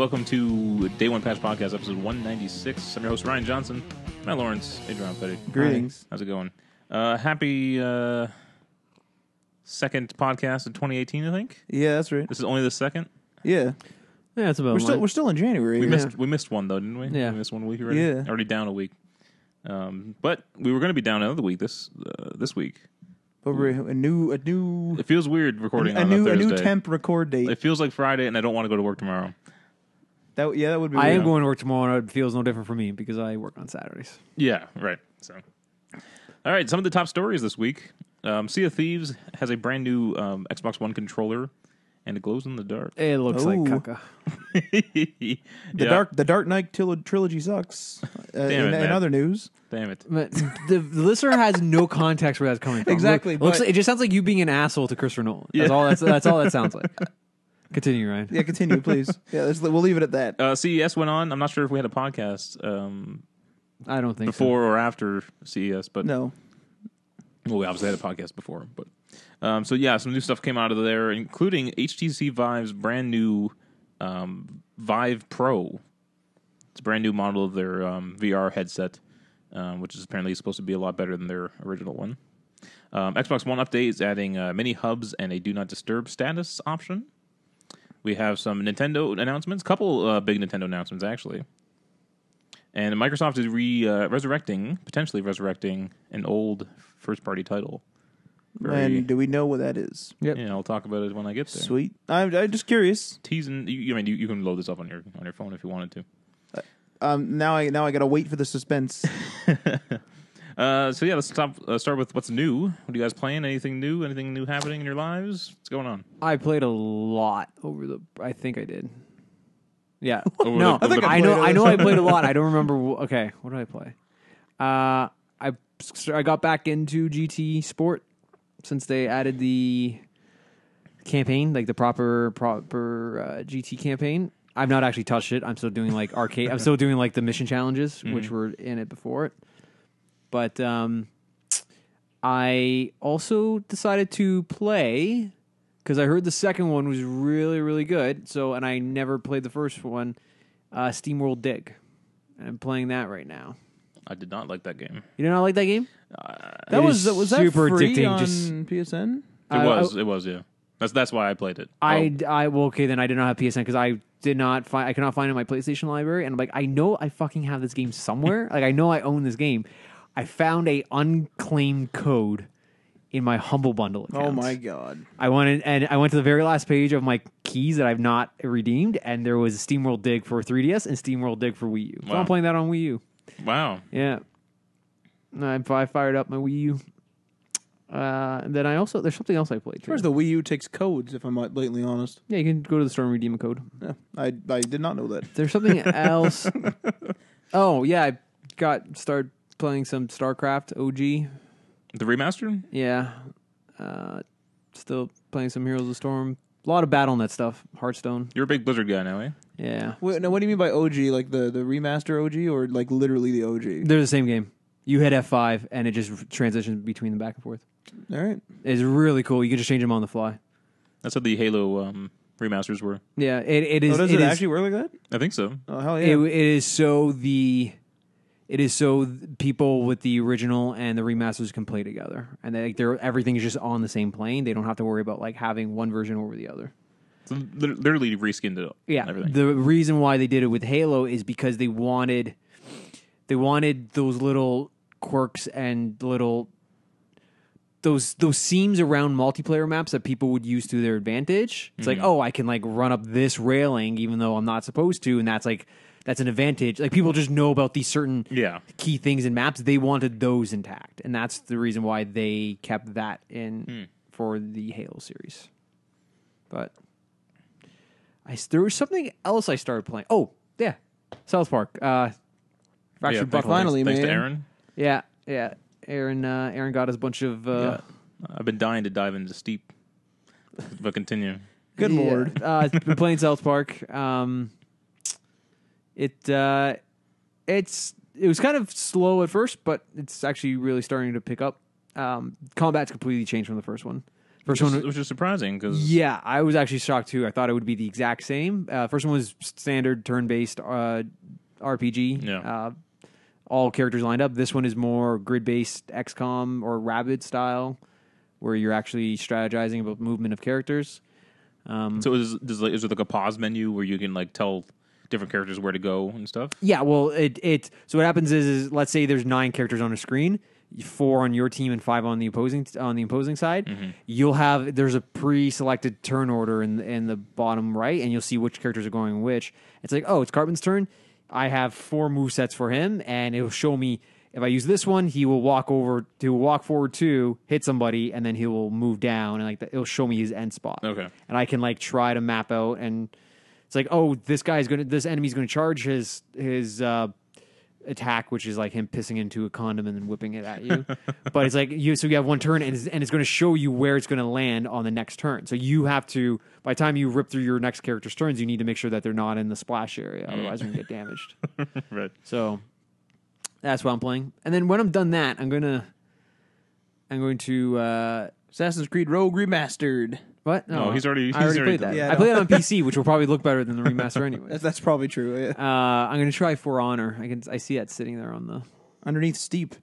welcome to Day One Patch Podcast, episode 196. I'm your host, Ryan Johnson. Matt Lawrence, Adrian Petty. Greetings. Hi. How's it going? Happy second podcast in 2018, I think. Yeah, that's right. This is only the second. Yeah, it's about we're still in January. We missed one though, didn't we? Yeah, we missed 1 week already. Yeah, already down a week. But we were going to be down another week this week. Over a new. It feels weird recording a on new a Thursday. a new temp record date. It feels like Friday, and I don't want to go to work tomorrow. That would be. I weird. am going to work tomorrow, and it feels no different for me because I work on Saturdays. Yeah, right. So, all right. Some of the top stories this week: Sea of Thieves has a brand new Xbox One controller, and it glows in the dark. It looks like caca. The Dark Knight trilogy sucks. In other news, Damn it. But the listener has no context where that's coming from. Exactly, It just sounds like you being an asshole to Christopher Nolan. That's all that sounds like. Continue, Ryan. yeah, continue, please. Yeah, we'll leave it at that. CES went on. I'm not sure if we had a podcast I don't think before or after CES, but No. Well, we obviously had a podcast before, but some new stuff came out of there, including HTC Vive's brand new Vive Pro. It's a brand new model of their VR headset, which is apparently supposed to be a lot better than their original one. Xbox One update is adding mini hubs and a Do Not Disturb status option. We have some Nintendo announcements, couple big Nintendo announcements, actually. And Microsoft is potentially resurrecting an old first-party title. And do we know what that is? Yep. Yeah, I'll talk about it when I get there. Sweet. I'm just curious. Teasing. You can load this up on your phone if you wanted to. Now I gotta wait for the suspense. Let's start with what's new. What are you guys playing? Anything new? Anything new happening in your lives? What's going on? I played a lot I think I did. Yeah. No, I know I played a lot. I don't remember. Okay, what did I play? I got back into GT Sport since they added the campaign, like the proper GT campaign. I've not actually touched it. I'm still doing like arcade. I'm still doing like the mission challenges, which were in it before it. But I also decided to play because I heard the second one was really, really good. And I never played the first one, SteamWorld Dig. And I'm playing that right now. I did not like that game. You did not like that game? That was super free addicting. on Just PSN? It was, yeah. That's why I played it. Then I did not have PSN because I could not find it in my PlayStation library, and I'm like, I know I fucking have this game somewhere. Like I know I own this game. I found a unclaimed code in my Humble Bundle account. Oh my god! I went to the very last page of my keys that I've not redeemed, and there was a SteamWorld Dig for 3DS and SteamWorld Dig for Wii U. So Wow. I'm playing that on Wii U. Wow. Yeah. I fired up my Wii U. And then there's something else I played. As far as the Wii U takes codes, if I'm blatantly honest. Yeah, you can go to the store and redeem a code. Yeah, I did not know that. There's something else. Oh yeah, started playing some StarCraft OG. The remastered? Yeah. Still playing some Heroes of the Storm. A lot of BattleNet stuff. Hearthstone. You're a big Blizzard guy now, eh? Yeah. Wait, now, what do you mean by OG? Like the remaster OG, or like literally the OG? They're the same game. You hit F5 and it just transitions between them back and forth. All right. It's really cool. You can just change them on the fly. That's what the Halo remasters were. Yeah, it is. Does it actually work like that? I think so. Oh hell yeah! It is so people with the original and the remasters can play together, and everything is just on the same plane. They don't have to worry about like having one version over the other. So literally reskinned it up. Yeah, everything. The reason why they did it with Halo is because they wanted those little quirks and those seams around multiplayer maps that people would use to their advantage. It's like, oh, I can like run up this railing even though I'm not supposed to, and that's an advantage. Like people just know about these certain key things in maps. They wanted those intact, and that's the reason why they kept that in for the Halo series. But there was something else I started playing. Oh yeah, South Park. Finally, thanks man. to Aaron. Yeah. Aaron got us a bunch of. I've been dying to dive into Steep, but continue. Good lord. I've been playing South Park. It was kind of slow at first, but it's actually really starting to pick up. Combat's completely changed from the first one. First which is surprising because yeah, I was actually shocked too. I thought it would be the exact same. First one was standard turn-based RPG. Yeah. All characters lined up. This one is more grid-based XCOM or Rabid style, where you're actually strategizing about movement of characters. So is there like a pause menu where you can like tell different characters where to go and stuff? Yeah, well, so what happens is let's say there's 9 characters on a screen, 4 on your team and 5 on the opposing side. Mm-hmm. There's a pre-selected turn order in the bottom right, and you'll see which characters are going which. It's like, oh, it's Cartman's turn. I have 4 movesets for him, and it'll show me if I use this one, he will walk forward 2, hit somebody, and then he will move down, and it'll show me his end spot. Okay, and I can like try to map out, and it's like, oh, this enemy's gonna charge his attack, which is like him pissing into a condom and then whipping it at you. But it's like you have one turn, and it's going to show you where it's going to land on the next turn. So you have to, by the time you rip through your next character's turns, you need to make sure that they're not in the splash area, otherwise you're going to get damaged. Right. So that's what I'm playing, and then when I'm done that, I'm going to Assassin's Creed Rogue Remastered. What? No, he's already played that. Yeah, I played it on PC, which will probably look better than the remaster anyway. That's probably true. Yeah. I'm going to try For Honor. I see it sitting there on the underneath Steep.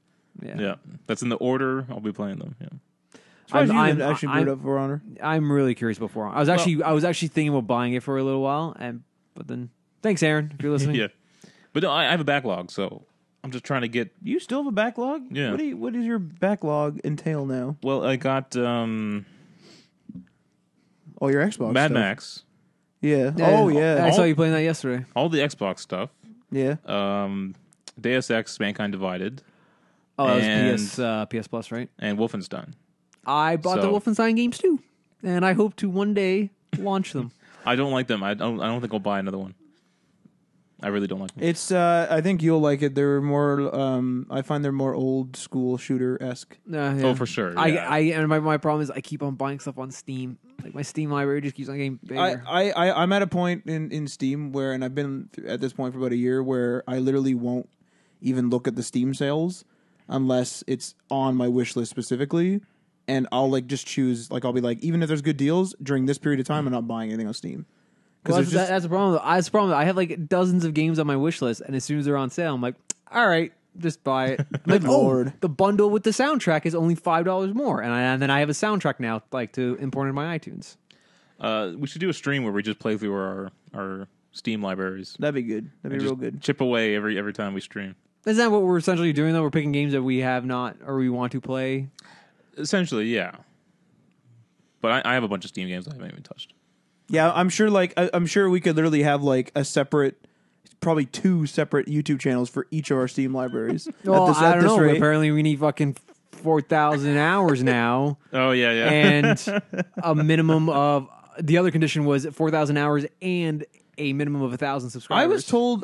Yeah, that's in the order I'll be playing them. Yeah. I'm actually boot up For Honor. I'm really curious about For Honor. I was actually thinking about buying it for a little while, but then thanks, Aaron, if you're listening. Yeah, but no, I have a backlog, so I'm just trying to get. You still have a backlog? Yeah. What does your backlog entail now? Well, I got all your Xbox Mad stuff. Max. Yeah. I saw you playing that yesterday. All the Xbox stuff. Yeah. Deus Ex: Mankind Divided. Oh, that was PS Plus, right? And Wolfenstein. I bought the Wolfenstein games too, and I hope to one day launch them. I don't like them. I don't think I'll buy another one. I really don't like them. It's. I think you'll like it. They're more. I find they're more old school shooter-esque. Yeah. Oh, for sure. Yeah. And my problem is I keep on buying stuff on Steam. Like my Steam library just keeps on getting bigger. I'm at a point in Steam where, and I've been at this point for about a year, where I literally won't even look at the Steam sales unless it's on my wish list specifically, and I'll like just choose. Like I'll be like, even if there's good deals during this period of time, I'm not buying anything on Steam. Well, that's the problem. That's the problem. I have like dozens of games on my wish list, and as soon as they're on sale, I'm like, all right, just buy it. Like, Lord. The bundle with the soundtrack is only $5 more, and then I have a soundtrack now, like to import into my iTunes. We should do a stream where we just play through our Steam libraries. That'd be good. That'd be real good. Chip away every time we stream. Isn't that what we're essentially doing, though? We're picking games that we have not or we want to play? Essentially, yeah. But I have a bunch of Steam games I haven't even touched. Yeah, I'm sure. I'm sure we could literally have like a separate, probably 2 separate YouTube channels for each of our Steam libraries. Well, I don't know. Rate. Apparently, we need fucking 4,000 hours now. Oh yeah. And a minimum of the other condition was 4,000 hours and a minimum of 1,000 subscribers.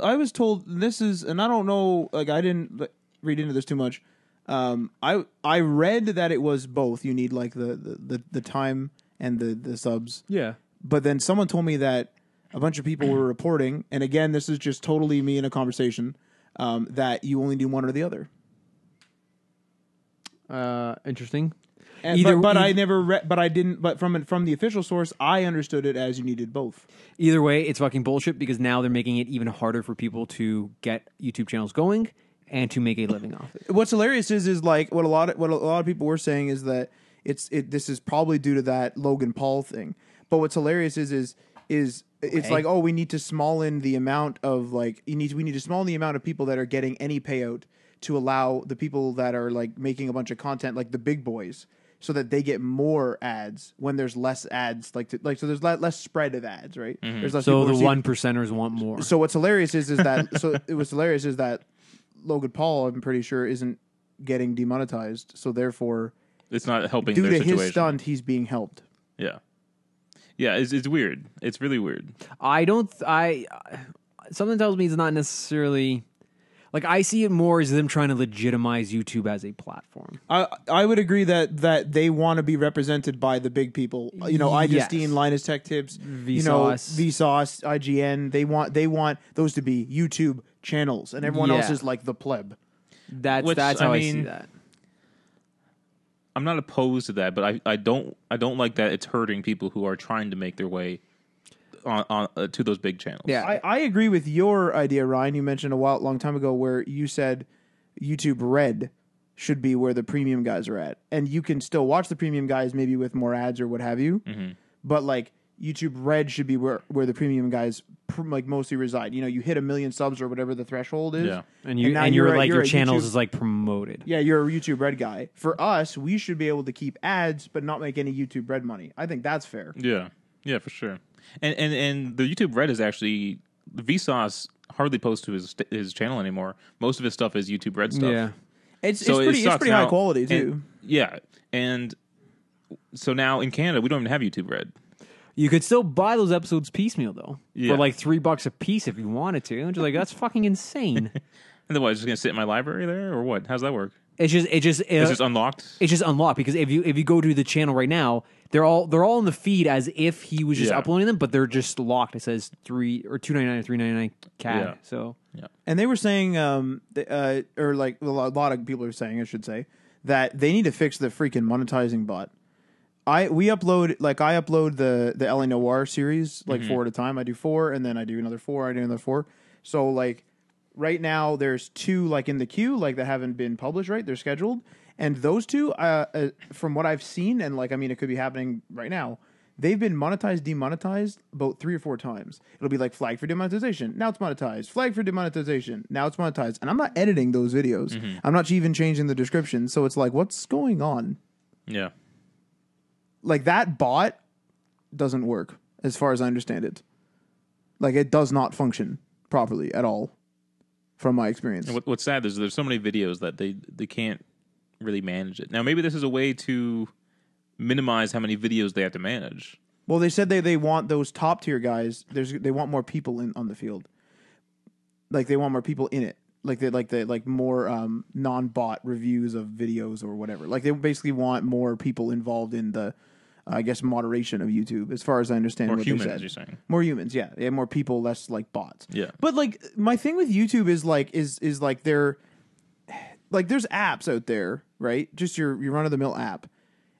I was told this is, and I don't know. Like I didn't read into this too much. I read that it was both. You need like the time and the subs. Yeah. But then someone told me that a bunch of people were reporting, and again, this is just totally me in a conversation, that you only do one or the other. Interesting. But I never read. But I didn't. But from the official source, I understood it as you needed both. Either way, it's fucking bullshit because now they're making it even harder for people to get YouTube channels going and to make a living off it. What's hilarious is like what a lot of people were saying is that this is probably due to that Logan Paul thing. But what's hilarious is it's like, oh, we need to small in the amount of like we need to small in the amount of people that are getting any payout to allow the people that are like making a bunch of content like the big boys so that they get more ads when there's less ads so there's less spread of ads, right? Mm-hmm. There's less so the 1%ers want more. So what's hilarious is that Logan Paul, I'm pretty sure, isn't getting demonetized, so therefore it's not helping due their to situation. his stunt, he's being helped. Yeah. Yeah, it's weird. It's really weird. Something tells me it's not necessarily like I see it more as them trying to legitimize YouTube as a platform. I would agree that they want to be represented by the big people. You know, iJustine, Linus Tech Tips, Vsauce, IGN. They want those to be YouTube channels, and everyone else is like the pleb. That's how I see that. I'm not opposed to that, but I don't like that it's hurting people who are trying to make their way on to those big channels. Yeah. I agree with your idea, Ryan. You mentioned long time ago where you said YouTube Red should be where the premium guys are at, and you can still watch the premium guys maybe with more ads or what have you. Mm-hmm. But like YouTube Red should be where the premium guys like mostly reside. You know, you hit 1 million subs or whatever the threshold is, and you're like your channels is like promoted. Yeah, you're a YouTube Red guy. For us, we should be able to keep ads but not make any YouTube Red money. I think that's fair. Yeah, for sure. And the YouTube Red is actually Vsauce hardly posts to his channel anymore. Most of his stuff is YouTube Red stuff. Yeah, it's pretty high quality too. And so now in Canada we don't even have YouTube Red. You could still buy those episodes piecemeal though, for like $3 a piece if you wanted to. And you're like, that's fucking insane. And then what? It's just gonna sit in my library there, or what? How's that work? It's just unlocked. It's just unlocked because if you go to the channel right now, they're all in the feed as if he was just uploading them, but they're just locked. It says $2.99 or $3.99 CAD. Yeah. So and they were saying, or like a lot of people are saying, I should say, that they need to fix the freaking monetizing bot. I upload the LA Noire series like 4 at a time. I do 4 and then I do another 4. I do another 4. So like right now there's 2 like in the queue like that haven't been published. Right, they're scheduled, and those 2, from what I've seen, and like I mean it could be happening right now. They've been monetized, demonetized about 3 or 4 times. It'll be like flagged for demonetization. Now it's monetized. Flagged for demonetization. Now it's monetized. And I'm not editing those videos. Mm-hmm. I'm not even changing the description. So it's like, what's going on? Yeah. Like that bot doesn't work as far as I understand it. Like it does not function properly at all from my experience. And what's sad is there's so many videos that they can't really manage it. Now maybe this is a way to minimize how many videos they have to manage. Well, they said they want those top tier guys. They want more people on the field. Like they want more people in it. Like more non-bot reviews of videos or whatever. Like they basically want more people involved in the, I guess, moderation of YouTube. As far as I understand, more what humans, they said. you're saying. More humans, yeah, more people, less like bots. Yeah, but like my thing with YouTube is like they're like there's apps out there, right? Just your run of the mill app.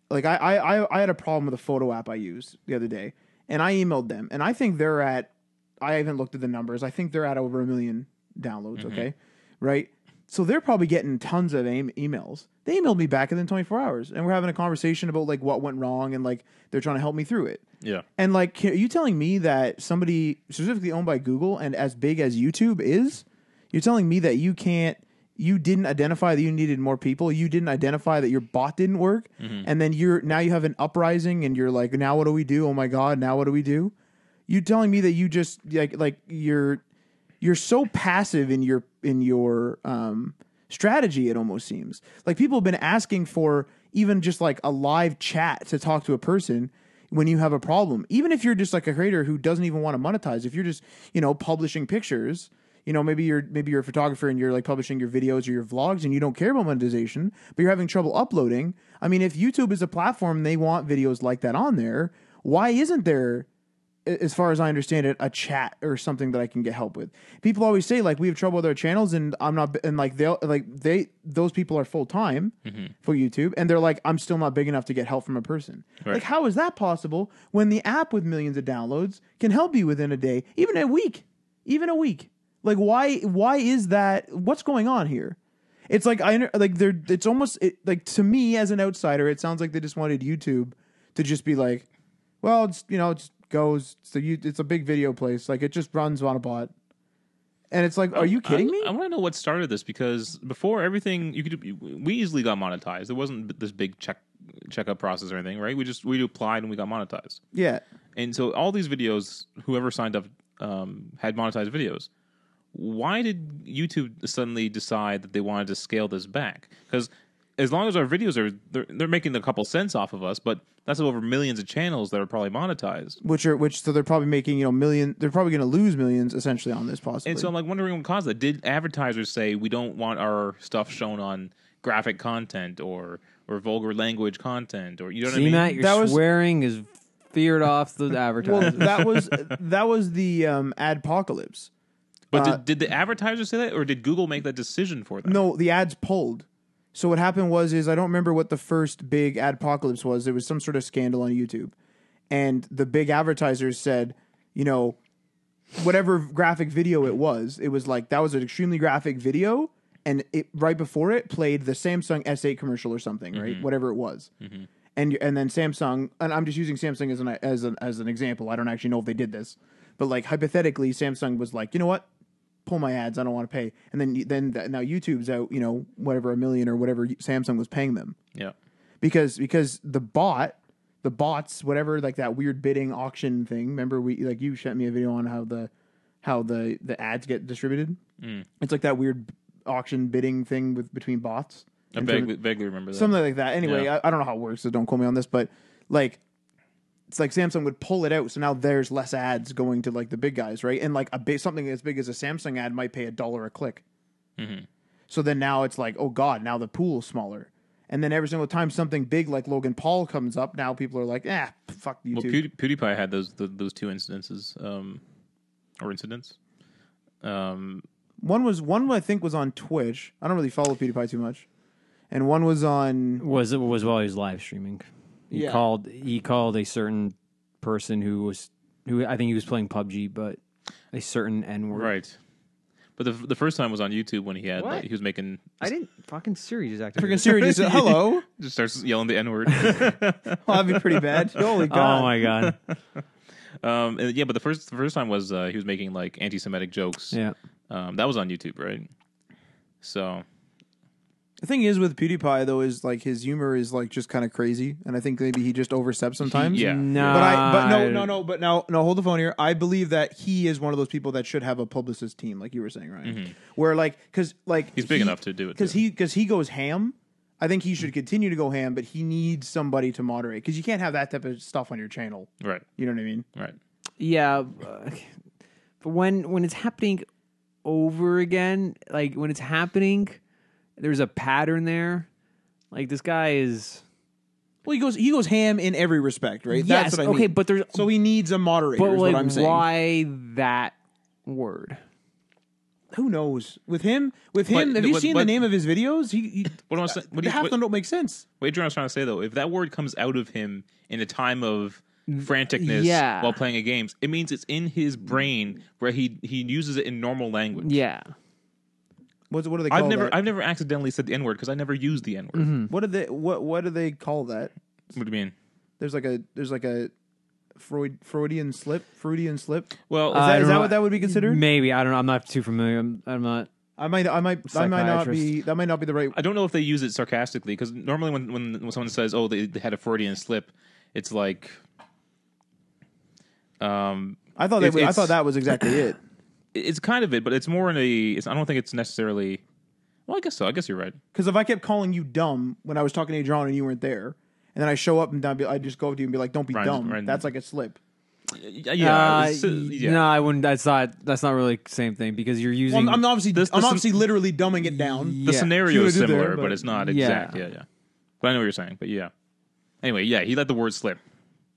Like I had a problem with a photo app I used the other day, and I emailed them, and I think they're at. I haven't looked at the numbers. I think they're at over 1 million downloads. Mm-hmm. Okay, right. So they're probably getting tons of emails. They emailed me back within 24 hours, and we're having a conversation about like what went wrong, and like they're trying to help me through it. Yeah. And like, are you telling me that somebody specifically owned by Google and as big as YouTube is, you're telling me that you didn't identify that you needed more people. You didn't identify that your bot didn't work. Mm-hmm. And then you have an uprising and you're like, now what do we do? Oh my God. Now what do we do? You telling me that you just like you're so passive in your strategy. It almost seems like people have been asking for even just like a live chat to talk to a person when you have a problem, even if you're just like a creator who doesn't even want to monetize. If you're just, publishing pictures, maybe you're a photographer and you're like publishing your videos or your vlogs and you don't care about monetization, but you're having trouble uploading. I mean, if YouTube is a platform and they want videos like that on there, why isn't there, as far as I understand it, a chat or something that I can get help with? People always say like we have trouble with our channels and I'm not, and like those people are full time for YouTube and they're like, I'm still not big enough to get help from a person. Right. Like, how is that possible when the app with millions of downloads can help you within a day, even a week? Like, why is that? What's going on here? It's like it's almost like, to me as an outsider, it sounds like they just wanted YouTube to just be like, well, it's it goes. It's a big video place. Like it just runs on a bot, and it's like, are you kidding me? I want to know what started this, because before everything we easily got monetized. There wasn't this big checkup process or anything, right? We applied and we got monetized. Yeah, and so all these videos, whoever signed up had monetized videos. Why did YouTube suddenly decide that they wanted to scale this back? Because as long as our videos they're making a couple cents off of us, but that's over millions of channels that are probably monetized. So they're probably making they're probably going to lose millions essentially on this possibly. And so I'm like wondering what caused that. Did advertisers say we don't want our stuff shown on graphic content or vulgar language content, or what I mean? Matt, your swearing is feared off the advertisers. Well, that was the adpocalypse. But did the advertisers say that, or did Google make that decision for them? No, the ads pulled. So what happened is I don't remember what the first big adpocalypse was. It was some sort of scandal on YouTube. And the big advertisers said, you know, whatever graphic video it was like, that was an extremely graphic video. And it right before it played the Samsung S8 commercial or something, right? Whatever it was. And then Samsung, and I'm just using Samsung as an example. I don't actually know if they did this. But like hypothetically, Samsung was like, you know what? Pull my ads. I don't want to pay. And then now YouTube's out, you know, whatever, $1 million or whatever Samsung was paying them. Yeah. Because the bots, whatever, like that weird bidding auction thing. Remember you sent me a video on how the ads get distributed. It's like that weird auction bidding thing between bots. I vaguely remember that. Something like that. Anyway, yeah. I don't know how it works, so don't quote me on this, but like it's like Samsung would pull it out, so now there's less ads going to like the big guys, right? And like something as big as a Samsung ad might pay $1 a click. So then now it's like, oh god, now the pool's smaller. And then every single time something big like Logan Paul comes up, now people are like, fuck YouTube. Well, PewDiePie had those two incidences, or incidents. One I think was on Twitch. I don't really follow PewDiePie too much. And one was on was while he was live streaming. He called a certain person who I think he was playing PUBG, but a certain N-word. Right. But the first time was on YouTube when he had he was making. I didn't fucking Siri just activated. Freaking Siri just said hello. Just starts yelling the N-word. Well, that'd be pretty bad. Holy god! Oh my god. But the first time was he was making like anti-Semitic jokes. Yeah. That was on YouTube, right? So. The thing is with PewDiePie though is like his humor is like just kind of crazy, and I think maybe he just oversteps sometimes. No, but no, hold the phone here. I believe that he is one of those people that should have a publicist team, like you were saying, Ryan. Where like because like he's big enough to do it because he goes ham. I think he should continue to go ham, but he needs somebody to moderate because you can't have that type of stuff on your channel, right? You know what I mean? Right. Yeah, but when it's happening over again, like when it's happening. There's a pattern there. Like this guy is. Well, he goes ham in every respect, right? Yes, that's what I mean. Okay, but there's so he needs a moderator. But is like, what I'm saying. Why that word? Who knows? With him, have you seen the name of his videos? What half of them don't make sense. What Adrian was trying to say though, if that word comes out of him in a time of franticness while playing a game, it means it's in his brain where he uses it in normal language. Yeah. What do they call that? I've never accidentally said the N-word because I never used the N-word. Mm-hmm. What do they call that? What do you mean? There's like a Freudian slip. Well, is that what that would be considered? Maybe, I don't know. I'm not too familiar. I'm not. I might not be. That might not be the right. I don't know if they use it sarcastically because normally when someone says, "Oh, they had a Freudian slip," it's like. I thought that was exactly it. It's kind of it, but it's more in a. I don't think it's necessarily. Well, I guess so. I guess you're right. Because if I kept calling you dumb when I was talking to Adrian and you weren't there, and then I show up and I just go up to you and be like, "Don't be dumb." That's like a slip. Yeah. No, I wouldn't. That's not really the same thing because you're using. Well, I'm obviously literally dumbing it down. The scenario is similar, but it's not exact. Yeah. But I know what you're saying. But yeah. Anyway, he let the word slip.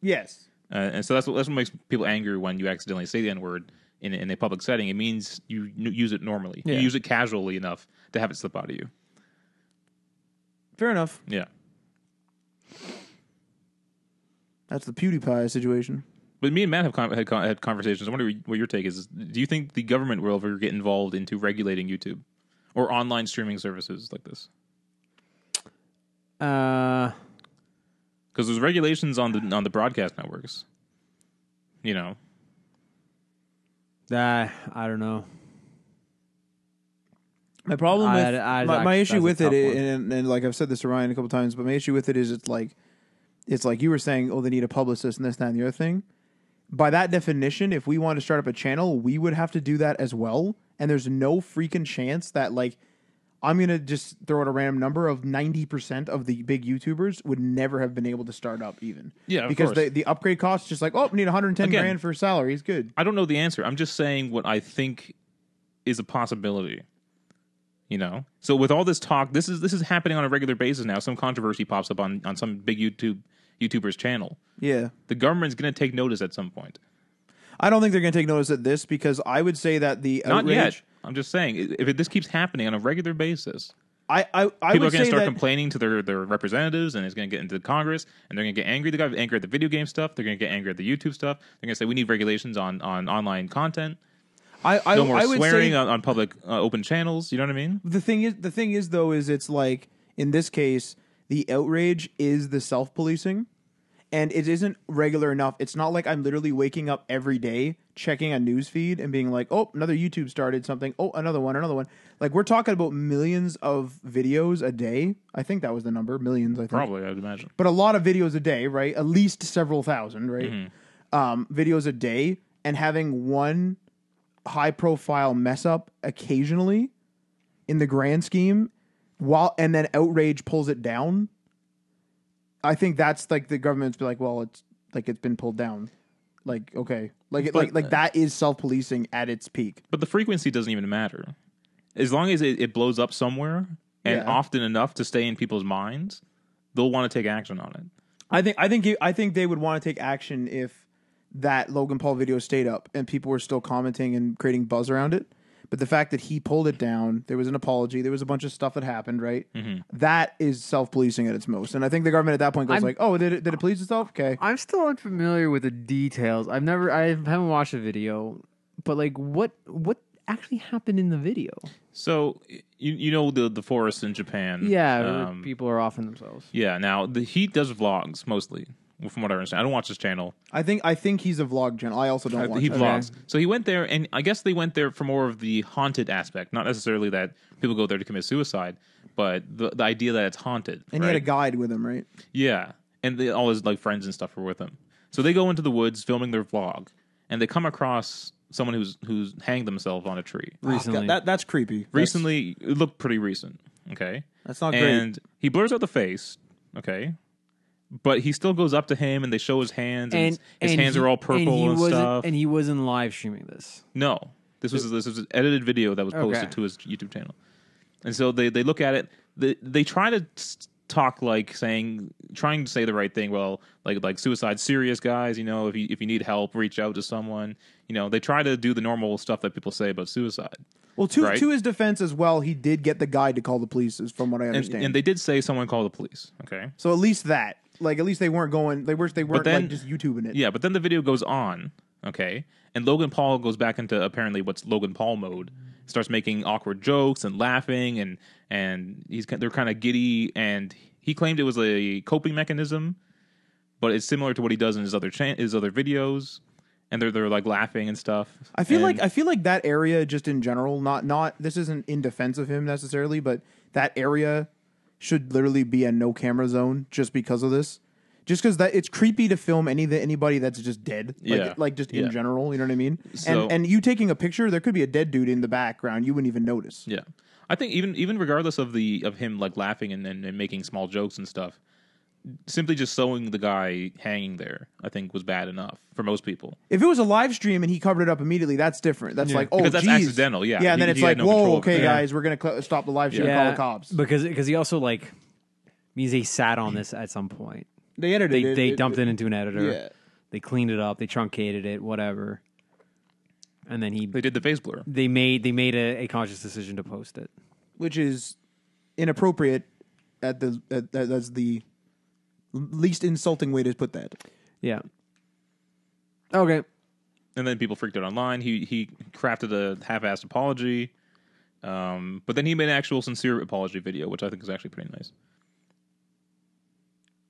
Yes. And so that's what makes people angry when you accidentally say the N-word in a public setting. It means you use it normally. Yeah. You use it casually enough to have it slip out of you. Fair enough. Yeah. That's the PewDiePie situation. But me and Matt had conversations. I wonder what your take is. Do you think the government will ever get involved into regulating YouTube or online streaming services like this? Because there's regulations on the broadcast networks. You know. I don't know. My problem with my issue with it, and like I've said this to Ryan a couple times, but my issue with it is it's like you were saying, oh, they need a publicist and this, that, and the other thing. By that definition, if we want to start up a channel, we would have to do that as well. And there's no freaking chance that like I'm gonna just throw out a random number of 90% of the big YouTubers would never have been able to start up even. Yeah, because the upgrade cost is just like, oh, we need 110 grand for salaries. Good. I don't know the answer. I'm just saying what I think is a possibility. You know, so with all this talk, this is happening on a regular basis now. Some controversy pops up on some big YouTuber's channel. Yeah, the government's going to take notice at some point. I don't think they're going to take notice at this because I would say that the outrage, not yet. I'm just saying if this keeps happening on a regular basis, People would are going say to start that complaining to their representatives, and it's going to get into Congress, and they're going to get angry. They're going to get angry at the video game stuff. They're going to get angry at the YouTube stuff. They're going to say we need regulations on online content. No more swearing on public open channels. You know what I mean? The thing is though, is it's like in this case, the outrage is the self-policing, and it isn't regular enough. It's not like I'm literally waking up every day checking a news feed and being like, oh, another YouTube started something. Oh, another one. Like we're talking about millions of videos a day. I think that was the number, millions. I think Probably, I would imagine. but a lot of videos a day, right? At least several thousand, right? Videos a day, and having one high-profile mess up occasionally in the grand scheme, and then outrage pulls it down. I think that's like the government's be like, well, it's been pulled down. Like, okay, like that is self-policing at its peak. But the frequency doesn't even matter, as long as it blows up somewhere and often enough to stay in people's minds. They'll want to take action on it. I think they would want to take action if that Logan Paul video stayed up and people were still commenting and creating buzz around it. But the fact that he pulled it down, there was an apology, there was a bunch of stuff that happened, right? That is self-policing at its most. And I think the government at that point goes like, oh, did it police itself? Okay. I'm still unfamiliar with the details. I haven't watched the video, but like what actually happened in the video? So you know the forest in Japan. Yeah, where people are offing themselves. Yeah, now he does vlogs mostly. From what I understand, I don't watch his channel. I think he's a vlog channel. I also don't watch. He vlogs. So he went there, and I guess they went there for more of the haunted aspect, not necessarily that people go there to commit suicide, but the idea that it's haunted. And he had a guide with him, right? Yeah, and all his like friends and stuff were with him. So they go into the woods filming their vlog, and they come across someone who's hanged themselves on a tree Recently. That's creepy. Recently, it looked pretty recent. Okay, that's not great. And he blurs out the face. Okay. But he still goes up to him, and they show his hands, and his hands are all purple and stuff. And he wasn't live streaming this. No, this was an edited video that was posted to his YouTube channel. And so they look at it. They try to talk trying to say the right thing. Well, like suicide's serious, guys. You know, if you need help, reach out to someone. You know, they try to do the normal stuff that people say about suicide. Well, to his defense as well, he did get the guy to call the police, from what I understand. And they did say someone called the police. Okay, so at least that. Like, at least they weren't going. They weren't like just YouTubing it. Yeah, but then the video goes on, okay, and Logan Paul goes back into apparently what's Logan Paul mode. Starts making awkward jokes and laughing, and they're kind of giddy. And he claimed it was a coping mechanism, but it's similar to what he does in his other videos. And they're like laughing and stuff. I feel like that area just in general. Not this isn't in defense of him necessarily, but that area should literally be a no camera zone just because of this. Just because it's creepy to film anybody that's just dead. Like just in general, you know what I mean? So, and you taking a picture, there could be a dead dude in the background. You wouldn't even notice. Yeah. I think even regardless of him like laughing and making small jokes and stuff, simply just showing the guy hanging there, I think, was bad enough for most people. If it was a live stream and he covered it up immediately, that's different. That's like, oh, because that's accidental. Yeah, yeah, and then it's like, whoa, okay, guys, we're gonna stop the live stream and call the cops because he also means they sat on this at some point. They edited it. They dumped it into an editor. Yeah. They cleaned it up. They truncated it. Whatever. And then they did the face blur. They made a conscious decision to post it, which is inappropriate. That's the least insulting way to put that. Yeah. Okay. And then people freaked out online. He crafted a half-assed apology, but then he made an actual sincere apology video, which I think is actually pretty nice.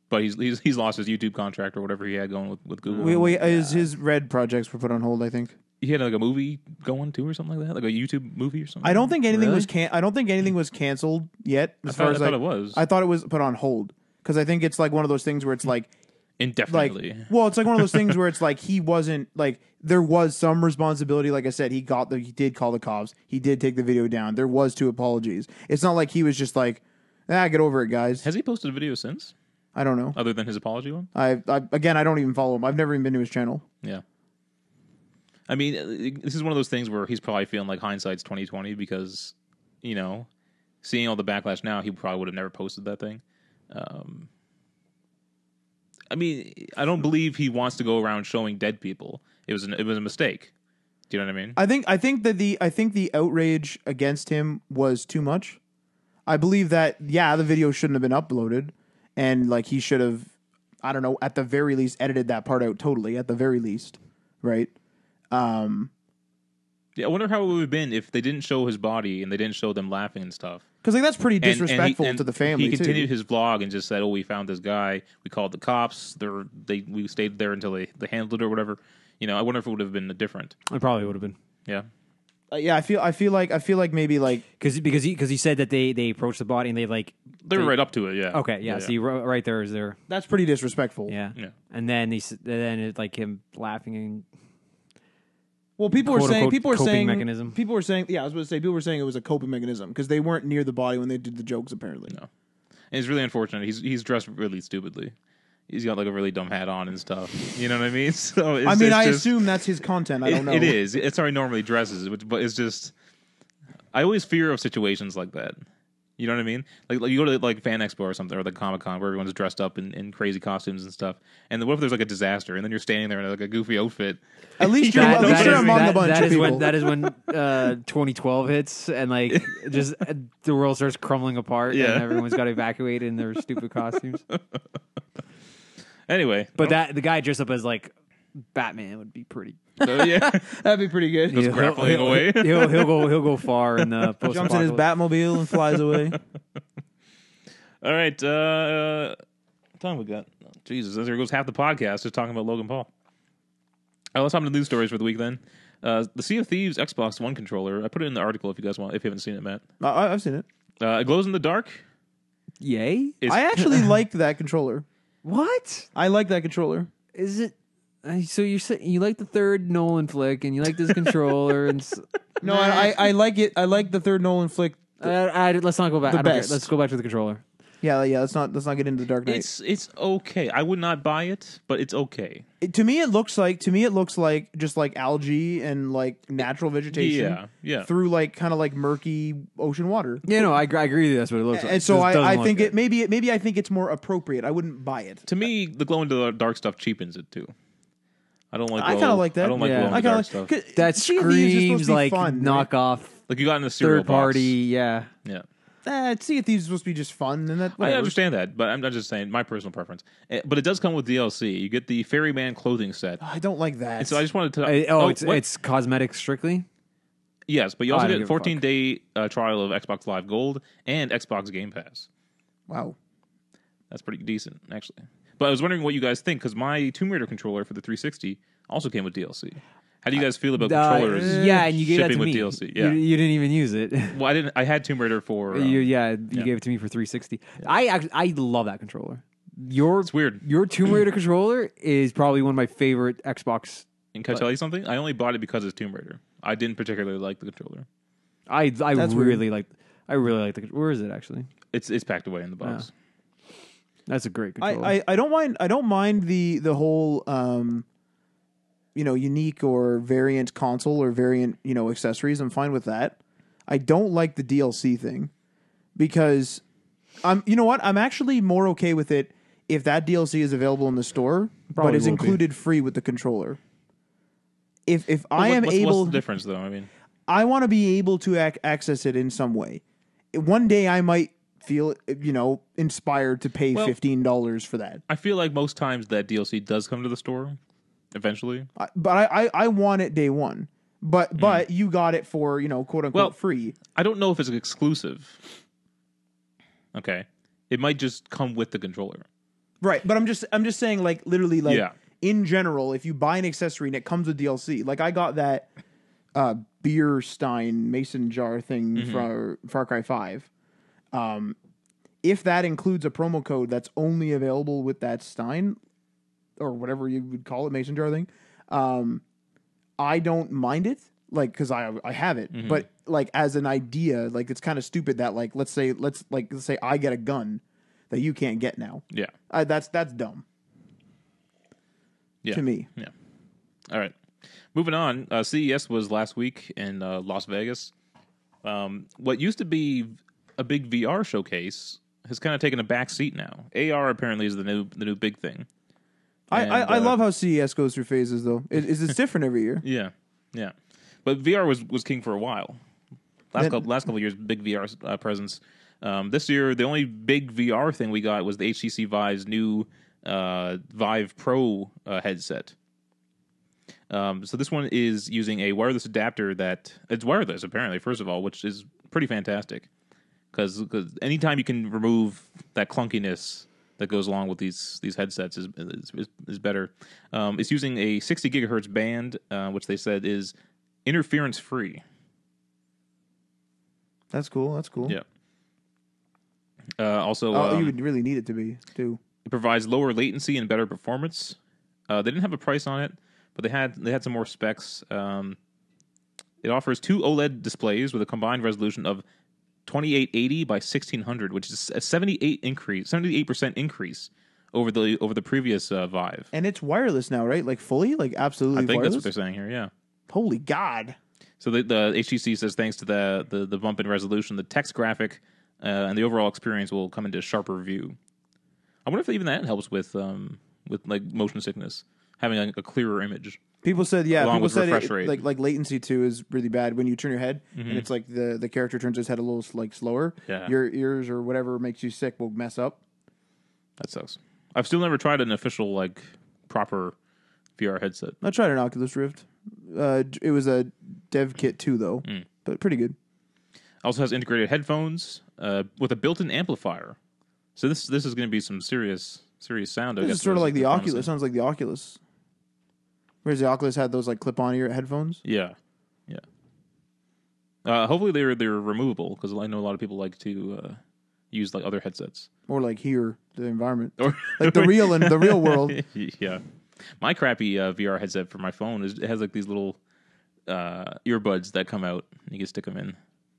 But he's lost his YouTube contract or whatever he had going with Google. His Red projects were put on hold, I think. He had like a movie going too or something like that, like a YouTube movie or something. I don't think anything was I don't think anything was canceled yet. I thought it was. I thought it was put on hold because I think it's like one of those things where it's like indefinitely. It's like one of those things where it's like he wasn't like there was some responsibility. Like I said, he did call the cops. He did take the video down. There was 2 apologies. It's not like he was just like, get over it, guys. Has he posted a video since? I don't know. Other than his apology one? I don't even follow him. I've never even been to his channel. Yeah. I mean, this is one of those things where he's probably feeling like hindsight's 20/20 because, you know, seeing all the backlash now, he probably would have never posted that thing. I mean, I don't believe he wants to go around showing dead people. It was a mistake. Do you know what I mean? I think that the outrage against him was too much. I believe that the video shouldn't have been uploaded, and like he should have, I don't know, at the very least edited that part out totally. At the very least, right? Yeah, I wonder how it would have been if they didn't show his body and they didn't show them laughing and stuff. Because like that's pretty disrespectful to the family. He continued his vlog and just said, "Oh, we found this guy. We called the cops. We stayed there until they handled it or whatever." You know, I wonder if it would have been different. It probably would have been. Yeah. Yeah, I feel like maybe like because he said that they approached the body and they were right up to it. Yeah. Okay. Yeah. See, right there is there. That's pretty disrespectful. Yeah. And then it's like him laughing and. Well, people were saying mechanism. People were saying, I was going to say people were saying it was a coping mechanism because they weren't near the body when they did the jokes. Apparently, no. And it's really unfortunate. He's dressed really stupidly. He's got like a really dumb hat on and stuff. You know what I mean? So I assume that's his content. I don't know. It is. It's how he normally dresses, but it's just. I always fear of situations like that. You know what I mean? Like you go to like Fan Expo or something, or like Comic-Con where everyone's dressed up in crazy costumes and stuff. And then what if there's like a disaster, and then you're standing there in like a goofy outfit? At least you're among a bunch of people. That is when 2012 hits, and like just the world starts crumbling apart, and everyone's got to evacuate in their stupid costumes. Anyway, but the guy dressed up as like Batman would be pretty. Yeah, that'd be pretty good. Goes grappling away. He'll go far in the post. Jumps in his Batmobile and flies away. All right, what time we got? Jesus, there goes half the podcast just talking about Logan Paul. Let's hop into news stories for the week then. The Sea of Thieves Xbox One controller. I put it in the article if you guys want. If you haven't seen it, Matt. I've seen it. It glows in the dark. Yay! I actually like that controller. What? I like that controller. Is it? So you like the third Nolan flick, and you like this controller, and no, I like it. I like the third Nolan flick. Let's not go back. Let's go back to the controller. Yeah. Let's not get into the Dark Knight. It's okay. I would not buy it, but it's okay. To me, it looks like just like algae and like natural vegetation. Yeah. Through like kind of like murky ocean water. Yeah, no, I agree with you. That's what it looks like. And so I think it maybe I think it's more appropriate. I wouldn't buy it. To me, the glow in the dark stuff cheapens it too. I don't like. I kind of like that. I don't like glow in the dark stuff. That screams like knockoff. Like you got in a cereal third party. Box. Yeah. Sea of Thieves is supposed to be just fun, and that. I understand that, but I'm not just saying my personal preference. But it does come with DLC. You get the Ferryman clothing set. I don't like that. And so I just wanted to. It's cosmetic strictly. Yes, but you also get a 14-day trial of Xbox Live Gold and Xbox Game Pass. Wow, that's pretty decent, actually. But I was wondering what you guys think, because my Tomb Raider controller for the 360 also came with DLC. How do you guys feel about controllers? And you gave that to with me. DLC? Yeah, you didn't even use it. Well, I didn't. I had Tomb Raider for. You gave it to me for 360. Yeah. I love that controller. It's weird. Your Tomb Raider controller is probably one of my favorite Xbox. And can I tell you something? I only bought it because it's Tomb Raider. I didn't particularly like the controller. I really like the. Where is it actually? It's packed away in the box. That's a great controller. I don't mind the whole unique or variant console or variant accessories. I'm fine with that. I don't like the DLC thing because I'm actually more okay with it if that DLC is available in the store but is included free with the controller. If I am able, what's the difference though? I mean, I want to be able to access it in some way. One day I might feel inspired to pay $15 for that. I feel like most times that DLC does come to the store eventually. But I want it day one. But you got it for quote unquote free. I don't know if it's exclusive. Okay, it might just come with the controller. Right, but I'm just saying like literally like in general, if you buy an accessory and it comes with DLC, like I got that beer stein mason jar thing for Far Cry 5. If that includes a promo code that's only available with that stein or whatever you would call it, mason jar thing, I don't mind it, like because I have it. But like as an idea, like it's kind of stupid that like let's say I get a gun that you can't get now. Yeah, that's dumb. Yeah. To me. Yeah. All right. Moving on. CES was last week in Las Vegas. What used to be a big VR showcase has kind of taken a back seat now. AR apparently is the new big thing. I love how CES goes through phases though. It's different every year. Yeah. But VR was king for a while. Last couple of years, big VR presence. This year, the only big VR thing we got was the HTC Vive's new Vive Pro headset. So this one is using a wireless adapter that it's wireless apparently. First of all, which is pretty fantastic because anytime you can remove that clunkiness that goes along with these headsets is better. It's using a 60 gigahertz band, which they said is interference free. That's cool. That's cool. Yeah. Also, you would really need it to be too. It provides lower latency and better performance. They didn't have a price on it, but they had some more specs. It offers 2 OLED displays with a combined resolution of 2880 by 1600, which is a 78% increase over the previous Vive. And it's wireless now, right? Like fully, like absolutely. I think wireless? that's what they're saying here. Yeah. Holy God. So the HTC says thanks to the bump in resolution, the text graphic and the overall experience will come into sharper view. I wonder if even that helps with like motion sickness, having a clearer image. People said, yeah. Along People with said refresh rate. like latency too is really bad when you turn your head and it's like the character turns his head a little like slower. Yeah. Your ears or whatever makes you sick will mess up. That sucks. I've still never tried an official like proper VR headset. I tried an Oculus Rift. It was a dev kit too, though, but pretty good. Also has integrated headphones with a built-in amplifier. So this is going to be some serious sound. I This guess is sort of like the promising. Oculus. Sounds like the Oculus. Whereas the Oculus had those like clip-on ear headphones. Yeah. Hopefully they're removable because I know a lot of people like to use like other headsets Or like here, the environment. or Like the real world. Yeah. My crappy VR headset for my phone it has like these little earbuds that come out. You can stick them in.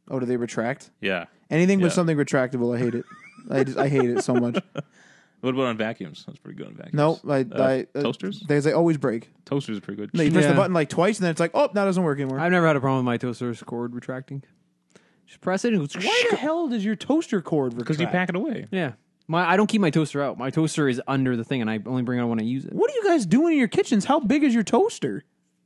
Oh, do they retract? Yeah. Anything with Yeah. something retractable, I hate it. I hate it so much. What about on vacuums? That's pretty good on vacuums. No, toasters? They always break. Toasters are pretty good. No, you press the Yeah. button like twice, and then it's like, oh, that doesn't work anymore. I've never had a problem with my toaster's cord retracting. Just press it and it goes. Why the hell does your toaster cord retract? Because you pack it away. Yeah. I don't keep my toaster out. My toaster is under the thing, and I only bring it out when I use it. What are you guys doing in your kitchens? How big is your toaster?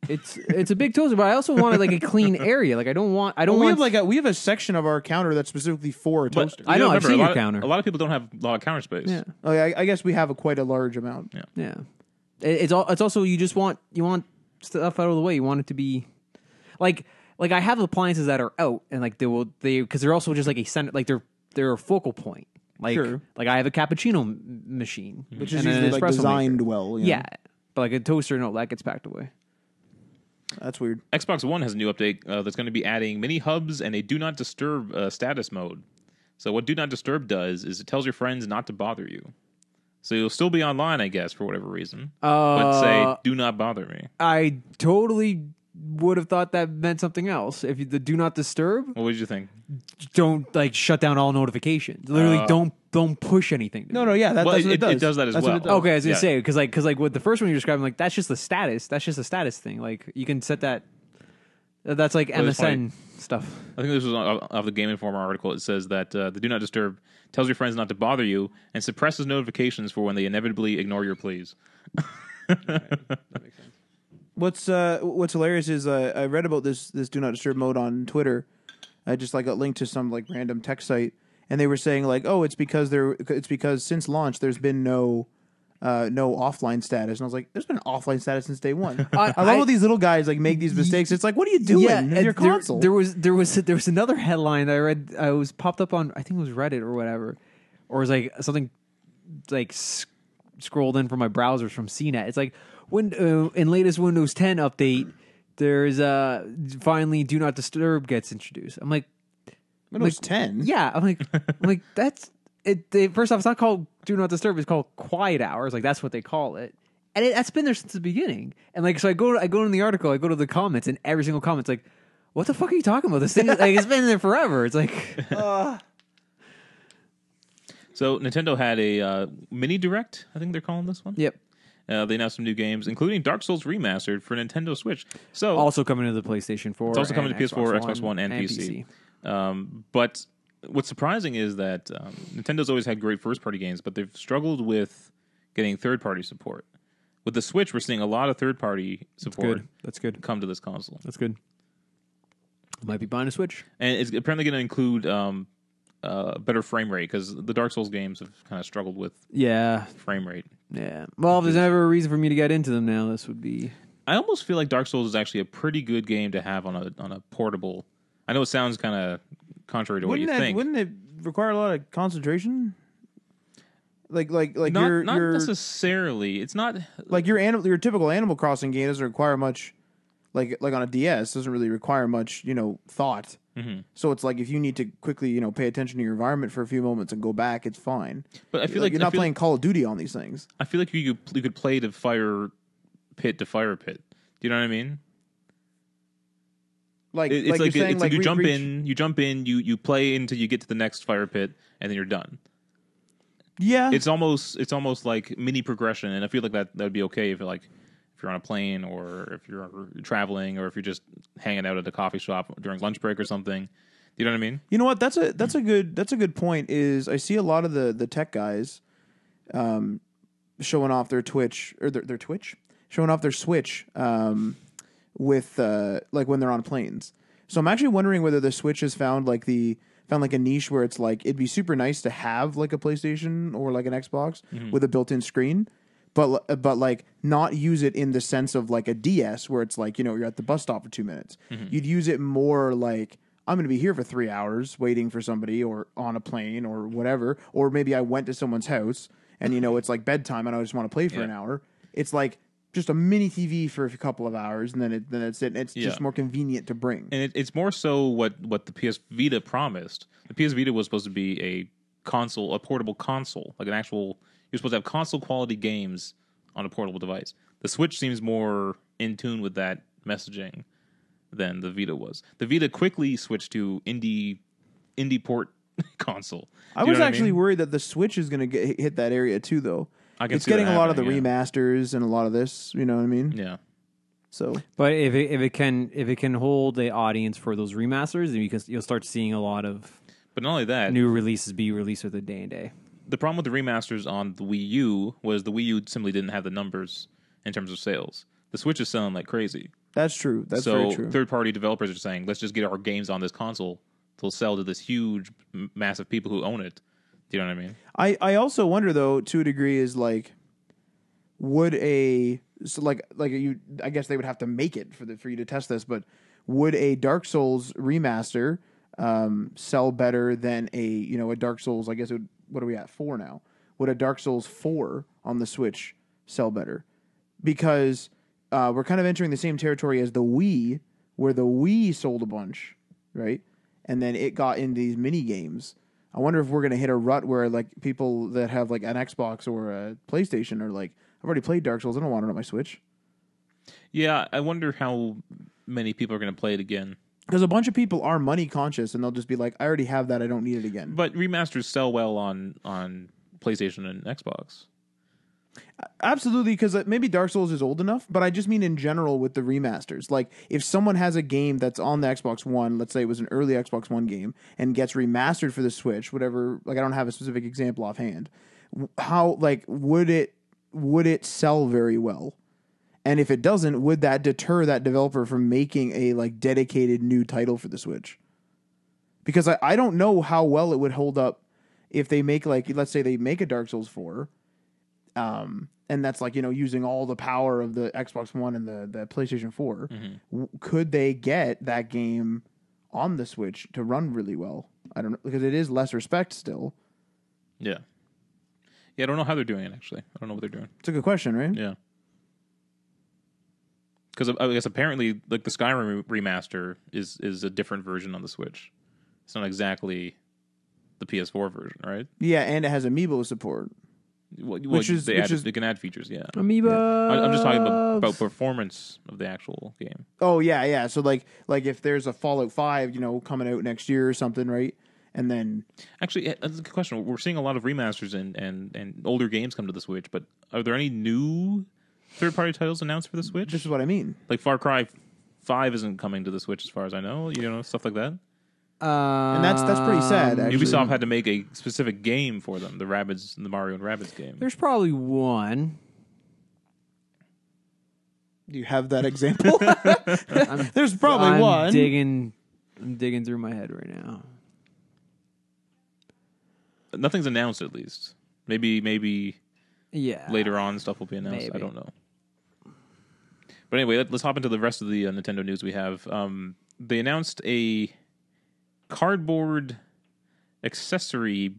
It's a big toaster, but I also wanted like a clean area. Like I don't want. We have a section of our counter that's specifically for a But toaster. I know, I've seen your counter. A lot of people don't have a lot of counter space. Yeah. Oh, yeah, I guess we have quite a large amount. Yeah. It's also you want stuff out of the way. You want it to be like I have appliances that are out and like because they're also just like a center, like they're a focal point. Like Sure. like I have a cappuccino machine, Which is and an usually like espresso designed maker. well. You Yeah, know? but like a toaster, no, that gets packed away. That's weird. Xbox One has a new update that's going to be adding mini hubs and a Do Not Disturb status mode. So what Do Not Disturb does is it tells your friends not to bother you. So you'll still be online, I guess, for whatever reason. But say, do not bother me. I totally would have thought that meant something else. If the do not disturb, What did you think? don't like shut down all notifications. Literally, don't push anything. To me. No, yeah, that's what it does. It does that as That's what well. it does. Okay, I was gonna Yeah. say because like with the first one you're describing, like that's just the status. That's just a status thing. Like you can set that. That's like Well, it's MSN stuff. I think this was off the Game Informer article. It says that the Do Not Disturb tells your friends not to bother you and suppresses notifications for when they inevitably ignore your pleas. That makes sense. What's hilarious is I read about this Do Not Disturb mode on Twitter. I just like got linked to some like random tech site, and they were saying like, oh, it's because since launch there's been no offline status, and I was like, there's been offline status since day one. I love how these little guys like make these mistakes. It's like, what are you doing in your console? There was another headline that I read. I was popped up on I think it was Reddit or whatever, or it was like something like scrolled in from my browsers from CNET. It's like in latest Windows 10 update, there's finally Do Not Disturb gets introduced. I'm like Windows 10. yeah. I'm like that's it. First off, it's not called Do Not Disturb. It's called Quiet Hours. Like that's what they call it. And that's been there since the beginning. And like, so I go in the article, I go to the comments, and every single comment's like, "What the fuck are you talking about? This thing, like, it's been there forever." It's like, So Nintendo had a mini direct, I think they're calling this one. yep. They announced some new games, including Dark Souls Remastered for Nintendo Switch. So Also coming to the PlayStation 4. it's also coming to and PS4, Xbox One, and PC. But what's surprising is that Nintendo's always had great first-party games, but they've struggled with getting third-party support. With the Switch, we're seeing a lot of third-party support That's good. come to this console. That's good. Might be buying a Switch. And it's apparently going to include better frame rate, because the Dark Souls games have kind of struggled with frame rate. Yeah. Well, if there's never a reason for me to get into them now, this would be. I almost feel like Dark Souls is actually a pretty good game to have on a portable. I know it sounds kind of contrary to what you think. Wouldn't it require a lot of concentration? Like not necessarily. It's not like your typical Animal Crossing game doesn't require much. Like on a DS doesn't really require much, thought. Mm-hmm. So it's like if you need to quickly, pay attention to your environment for a few moments and go back, it's fine. But I feel like you're not playing Call of Duty on these things. I feel like you could play the fire pit to fire pit. Do you know what I mean? It's like you jump in, you play until you get to the next fire pit, and then you're done. Yeah, it's almost like mini progression, and I feel like that'd be okay if you're on a plane, or if you're traveling, or if you're just hanging out at a coffee shop during lunch break or something. Do you know what I mean? You know what? That's a good point. Is I see a lot of the tech guys, showing off their Twitch or their Twitch, showing off their Switch, with like when they're on planes. So I'm actually wondering whether the Switch has found like a niche where it's like it'd be super nice to have like a PlayStation or like an Xbox with a built-in screen, but like not use it in the sense of like a DS where it's like you're at the bus stop for 2 minutes. You'd use it more like I'm going to be here for 3 hours waiting for somebody or on a plane or whatever, or maybe I went to someone's house and it's like bedtime and I just want to play for an hour. It's like just a mini TV for a couple of hours, and then it's it. It's just more convenient to bring. And it's more so what the PS Vita promised. The PS Vita was supposed to be a portable console, like an actual. You're supposed to have console quality games on a portable device. The Switch seems more in tune with that messaging than the Vita was. The Vita quickly switched to indie port console. I was actually worried that the Switch is going to hit that area too, though. It's getting a lot of the remasters and a lot of this. You know what I mean? Yeah. So, but if it can hold the audience for those remasters, then you'll start seeing a lot of. But not only that, new releases be released with a day and day. The problem with the remasters on the Wii U was the Wii U simply didn't have the numbers in terms of sales. The Switch is selling like crazy. That's true. That's very true. Third-party developers are saying, let's just get our games on this console. They'll sell to this huge, massive people who own it. Do you know what I mean? I also wonder though, to a degree, is like, would I guess they would have to make it for you to test this, but would a Dark Souls remaster sell better than a Dark Souls? I guess what are we at 4 now? Would a Dark Souls 4 on the Switch sell better? Because we're kind of entering the same territory as the Wii, where the Wii sold a bunch, right? And then it got into these mini games. I wonder if we're going to hit a rut where like people that have like an Xbox or a PlayStation are like, I've already played Dark Souls. I don't want it on my Switch. Yeah, I wonder how many people are going to play it again. Because a bunch of people are money conscious and they'll just be like, I already have that. I don't need it again. But remasters sell well on PlayStation and Xbox. Absolutely, because maybe Dark Souls is old enough, but I just mean in general with the remasters. Like, if someone has a game that's on the Xbox One, let's say it was an early Xbox One game, and gets remastered for the Switch, whatever, like I don't have a specific example offhand, how, like, would it sell very well? And if it doesn't, would that deter that developer from making a, like, dedicated new title for the Switch? Because I don't know how well it would hold up if they make, like, let's say they make a Dark Souls 4, and that's like, using all the power of the Xbox One and the PlayStation 4. Mm-hmm. Could they get that game on the Switch to run really well? I don't know, because it is lesser spec still. Yeah. Yeah, I don't know how they're doing it, actually. I don't know what they're doing. It's a good question, right? Yeah. Because I guess apparently, like, the Skyrim remaster is a different version on the Switch. It's not exactly the PS4 version, right? Yeah, and it has Amiibo support. They can add features, yeah. Amiibo. Yeah. I'm just talking about performance of the actual game. Oh yeah. So like if there's a Fallout 5, coming out next year or something, right? And then actually, that's a good question. We're seeing a lot of remasters and older games come to the Switch, but are there any new third-party titles announced for the Switch? This is what I mean. Like Far Cry 5 isn't coming to the Switch, as far as I know. Stuff like that. And that's pretty sad, actually. Ubisoft had to make a specific game for them, the Mario and Rabbids game. There's probably one. Do you have that example? There's probably one. I'm digging through my head right now. nothing's announced at least. Maybe Yeah. later on stuff will be announced. Maybe. I don't know. But anyway, let's hop into the rest of the Nintendo news we have. They announced a cardboard accessory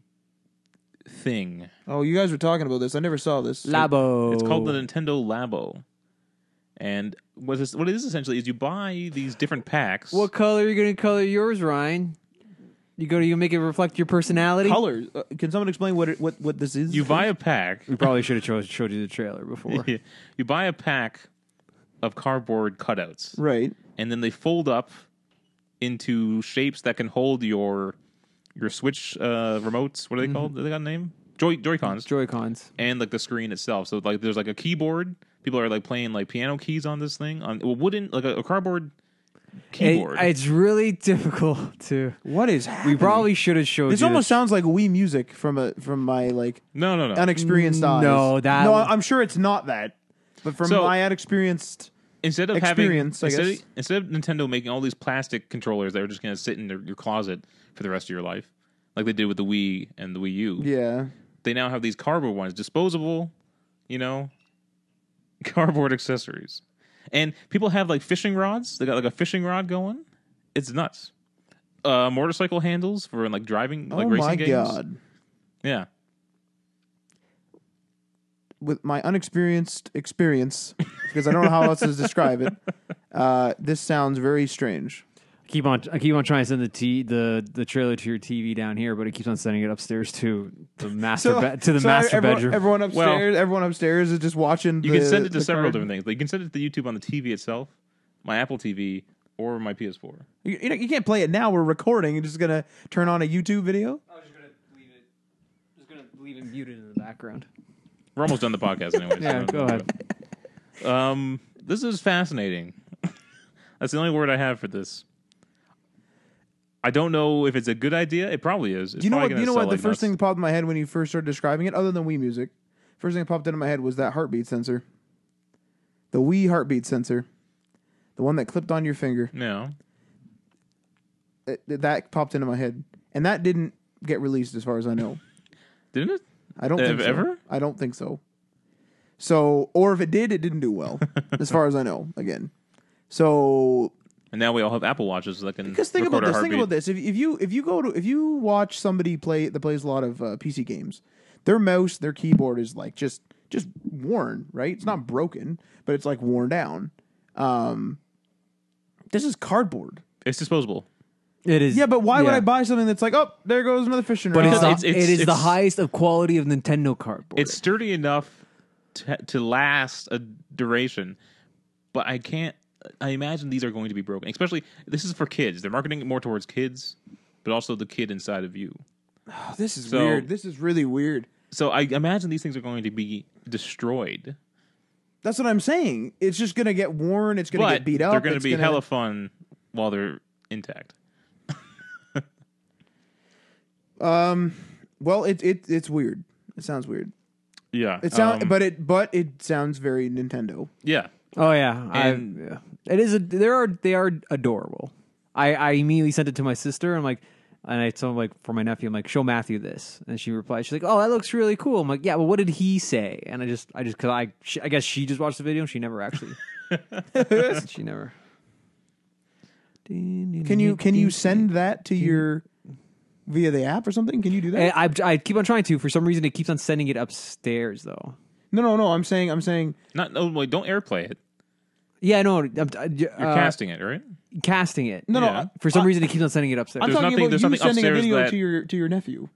thing. Oh, you guys were talking about this. I never saw this. Labo. It's called the Nintendo Labo. And what it is essentially is you buy these different packs. What color are you going to color yours, Ryan? You make it reflect your personality? Colors. Can someone explain what this is? You buy a pack. We probably should have showed you the trailer before. You buy a pack of cardboard cutouts. Right. And then they fold up into shapes that can hold your Switch remotes. What are they called? Do they got a name? Joy-Cons. Joy-Cons. And like the screen itself. So like there's like a keyboard. People are like playing like piano keys on this thing. On wooden, like a cardboard keyboard. It's really difficult to. What is happening? We probably should have showed This you. almost sounds like Wii music from my like No. unexperienced eyes. No, I'm sure it's not that. But from my unexperienced Instead of experience, instead of Nintendo making all these plastic controllers that are just going to sit in your closet for the rest of your life, like they did with the Wii and the Wii U. Yeah. They now have these cardboard ones, disposable, cardboard accessories. And people have like fishing rods. They got like a fishing rod going. It's nuts. Motorcycle handles for like driving, like racing games. Oh my god. Yeah. With my unexperienced experience, because I don't know how else to describe it, this sounds very strange. I keep on trying to send the trailer to your TV down here, but it keeps on sending it upstairs to the master bedroom. Everyone upstairs is just watching. You can send it to several different things. Like you can send it to YouTube on the TV itself, my Apple TV, or my PS4. You can't play it now. We're recording. You're just gonna turn on a YouTube video. I was just gonna leave it muted in the background. We're almost done the podcast anyway. Yeah, go ahead. This is fascinating. That's the only word I have for this. I don't know if it's a good idea. It probably is. It's You know what? like The first thing that popped in my head when you first started describing it, other than Wii music, first thing that popped into my head was that heartbeat sensor, the Wii heartbeat sensor, the one that clipped on your finger. No. That popped into my head, and that didn't get released, as far as I know. Didn't it? I don't think so. Ever? I don't think so. So, or if it did, it didn't do well, as far as I know. Again, so. And now we all have Apple Watches that can. Because think about this. If you watch somebody that plays a lot of PC games, their mouse, their keyboard is like just worn, right? It's not broken, but it's like worn down. This is cardboard. It's disposable. It is. Yeah, but why would I buy something that's like, oh, there goes another fishing rod? But it is the highest of quality of Nintendo cardboard. It's sturdy enough to last a duration, but I imagine these are going to be broken. Especially, this is for kids. They're marketing it more towards kids, but also the kid inside of you. Oh, this is weird. This is really weird. So I imagine these things are going to be destroyed. That's what I'm saying. It's just going to get worn. It's going to get beat up. They're going to be hella fun while they're intact. Well, it's weird. It sounds weird. Yeah. It sounds, but it sounds very Nintendo. Yeah. Oh yeah, it is. They are adorable. I immediately sent it to my sister. I'm like, and I told him, like, for my nephew, I'm like, show Matthew this, and she replied, she's like, oh, that looks really cool. I'm like, yeah, well, what did he say? And I guess she just watched the video and she never actually. She never. Can you send that to your via the app or something? Can you do that? I keep on trying to. For some reason, it keeps on sending it upstairs though. No. I'm saying. Don't AirPlay it. Yeah, no. You're casting it, right? Casting it. No. For some reason, it keeps on sending it upstairs. I'm talking about you sending a video that... to your nephew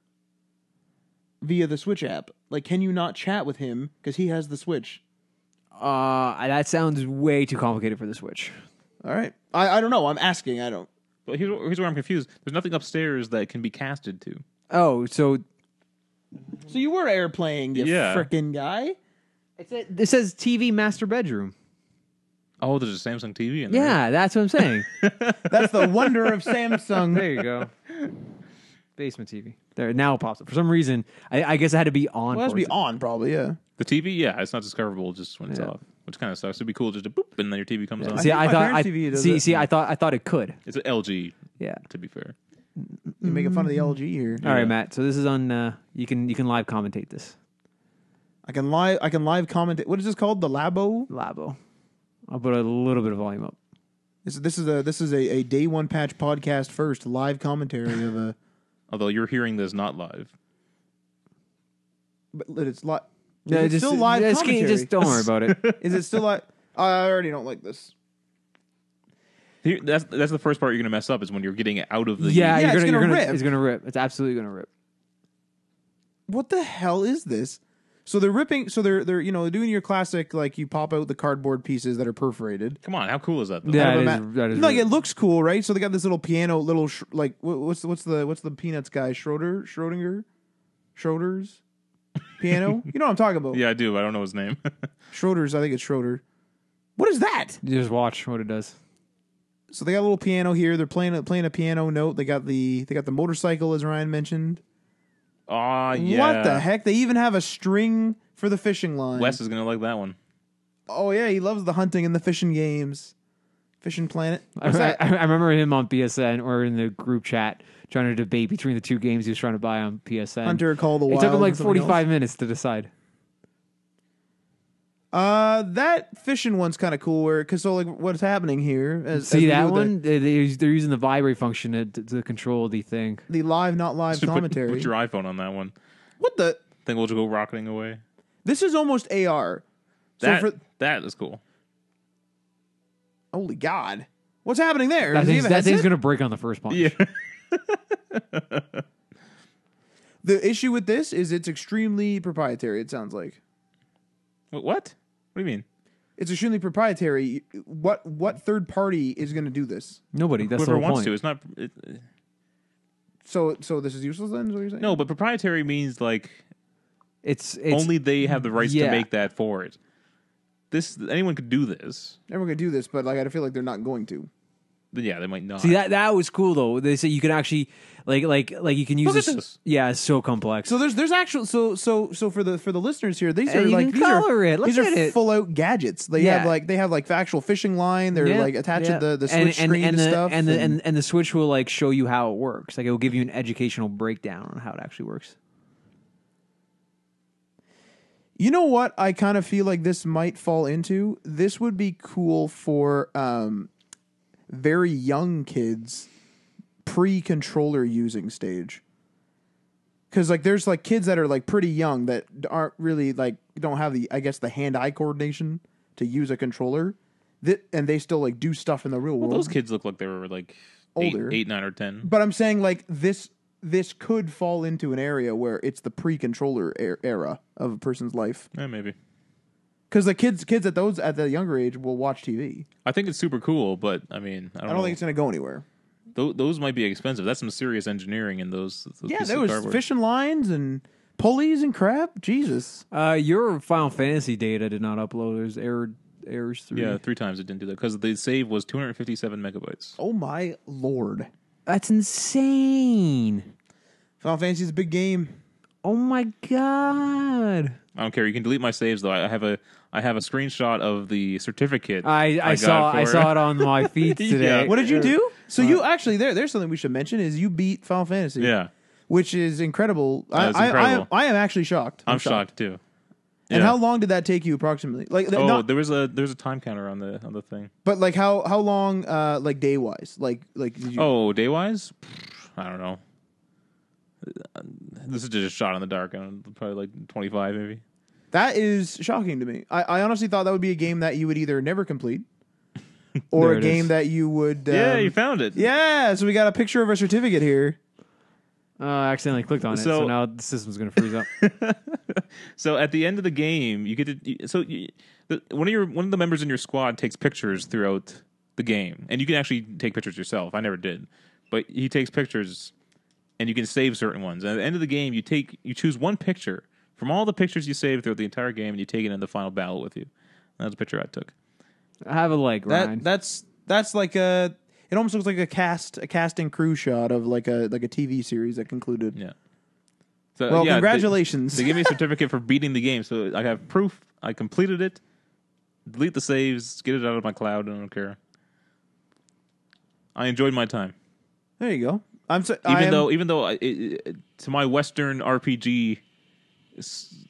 via the Switch app. Like, can you not chat with him because he has the Switch? That sounds way too complicated for the Switch. All right. I don't know. I'm asking. I don't. But here's where I'm confused. There's nothing upstairs that can be casted to. Oh, so you were AirPlaying, you frickin' guy? It says TV master bedroom. Oh, there's a Samsung TV in there. Yeah, that's what I'm saying. That's the wonder of Samsung. There you go. Basement TV. There, now it pops up. For some reason, I guess it had to be on. Well, it has to be on, probably, yeah. The TV, it's not discoverable just when it's off, which kind of sucks. It'd be cool just to boop, and then your TV comes on. See, I thought it could. It's an LG, Yeah. to be fair. You're making fun of the LG here. All right, Matt. So this is on. You can live commentate this. I can live commentate. What is this called? The Labo? Labo. I'll put a little bit of volume up. This is a day one patch podcast first live commentary of a. Although you're hearing this not live. But it's live. Yeah, it's still live commentary. Just don't worry about it. Is it still live? I already don't like this. That's the first part you're going to mess up is when you're getting it out of the... Yeah, it's gonna rip. It's going to rip. It's absolutely going to rip. What the hell is this? So they're ripping. So they're doing your classic, like, you pop out the cardboard pieces that are perforated. Come on, how cool is that? Though? Yeah, that is like, it looks cool, right? So they got this little piano, like what's the Peanuts guy? Schrodinger's piano. You know what I'm talking about? Yeah, I do. I don't know his name. Schroeder's. I think it's Schroeder. What is that? You just watch what it does. So they got a little piano here. They're playing a piano note. They got the motorcycle, as Ryan mentioned. Oh, yeah. What the heck? They even have a string for the fishing line. Wes is going to like that one. Oh, yeah. He loves the hunting and the fishing games. Fishing Planet. What's that? I remember him on PSN or in the group chat trying to debate between the two games he was trying to buy on PSN. Hunter Call the It Wild. took him like and something 45 minutes to decide. That fishing one's kind of cool. What's happening here? See that one? They're using the vibrate function to control the thing. The live, not live commentary. Put your iPhone on that one. What the? Thing will just go rocketing away. This is almost AR. That is cool. Holy God. What's happening there? That thing's going to break on the first punch. Yeah. The issue with this is it's extremely proprietary, it sounds like. What? What do you mean? It's extremely proprietary. What third party is going to do this? Nobody. That's Whoever the whole wants point. to. It's not... So this is useless then, is what you're saying? No, but proprietary means like... It's only they have the rights to make that for it. Anyone could do this. Everyone could do this, but like I feel like they're not going to. But yeah, they might not. See that was cool though. They say you can actually like you can use Look at this. Yeah, it's so complex. So there's actual so for the listeners here, these are you like can these color it. Look these at are it. full out gadgets. They have like actual fishing line. They're like attached to the Switch screen and stuff. And the Switch will like show you how it works. Like it will give you an educational breakdown on how it actually works. You know what I kind of feel like this might fall into? This would be cool for very young kids pre-controller using stage. Because like there's like kids that are like pretty young that aren't really like don't have the hand-eye coordination to use a controller, and they still like do stuff in the real world. Those kids look like they were like older, 8, 9, or 10. But I'm saying like this could fall into an area where it's the pre-controller era of a person's life. Yeah, maybe. Because the kids at the younger age will watch TV. I think it's super cool, but I mean, I don't know. think it's going to go anywhere. Those might be expensive. That's some serious engineering in those pieces there of was cardboard. fishing lines and pulleys and crap. Jesus. Your Final Fantasy data did not upload. There's errors through. Yeah, 3 times it didn't do that because the save was 257 megabytes. Oh my Lord. That's insane. Final Fantasy is a big game. Oh my God. I don't care. You can delete my saves though. I have a screenshot of the certificate. I saw it on my feed today. Yeah. What did you do? So you actually there's something we should mention is you beat Final Fantasy. Yeah. Which is incredible. That's incredible. I am actually shocked. I'm shocked too. And Yeah. how long did that take you approximately? Like there's a time counter on the thing. But like how long like day wise? Like did you Day wise? I don't know. This is just a shot in the dark. Probably like 25 maybe. That is shocking to me. I honestly thought that would be a game that you would either never complete or a game that you would Yeah, you found it. Yeah, so we got a picture of a certificate here. I accidentally clicked on it, so now the system's going to freeze up. So at the end of the game, you get to one of the members in your squad takes pictures throughout the game, and you can actually take pictures yourself. I never did, but he takes pictures, and you can save certain ones. And at the end of the game, you choose one picture from all the pictures you saved throughout the entire game, and you take it in the final battle with you. That's the picture I took. I have a like Ryan. That's like a. It almost looks like a cast and crew shot of like a TV series that concluded. Yeah. So, well, congratulations. They give me a certificate for beating the game, so I have proof I completed it. Delete the saves, get it out of my cloud. I don't care. I enjoyed my time. There you go. Even though to my Western RPG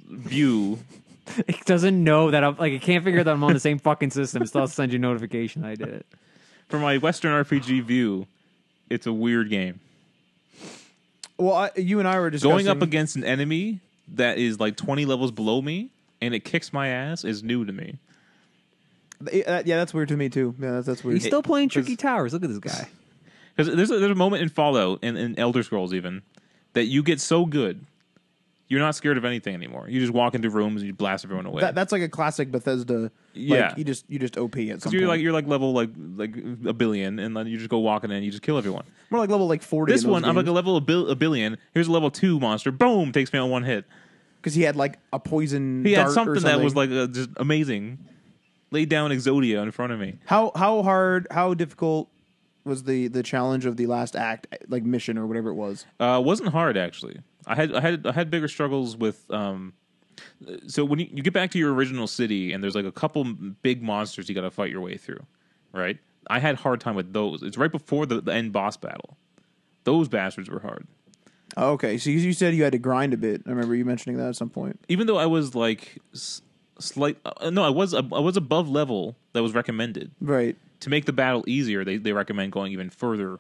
view, it doesn't know that I'm like, it can't figure that I'm on the same fucking system. It still sends you a notification I did it. For my Western RPG view, it's a weird game. Well, you and I were discussing... Going up against an enemy that is like 20 levels below me and it kicks my ass is new to me. Yeah, that's weird to me too. Yeah, that's weird. He's still playing Tricky Towers. Look at this guy. Because there's a moment in Fallout and in Elder Scrolls even that you get so good, you're not scared of anything anymore. You just walk into rooms and you blast everyone away. That's like a classic Bethesda. Yeah, you just OP at some point. You're like level like a billion, and then you just go walking in and you just kill everyone. More like level like 40. This one, I'm like a level a billion. Here's a level 2 monster. Boom, takes me on one hit. Because he had like a poison. He dart had something or something that was like just amazing. Laid down Exodia in front of me. How difficult was the challenge of the last act, like mission or whatever it was? Wasn't hard actually. I had bigger struggles with. So when you get back to your original city and there's like a couple big monsters you got to fight your way through, right? I had hard time with those. It's right before the end boss battle. Those bastards were hard. Oh, okay, so you said you had to grind a bit. I remember you mentioning that at some point. Even though I was like I was above level that was recommended. Right. To make the battle easier, they recommend going even further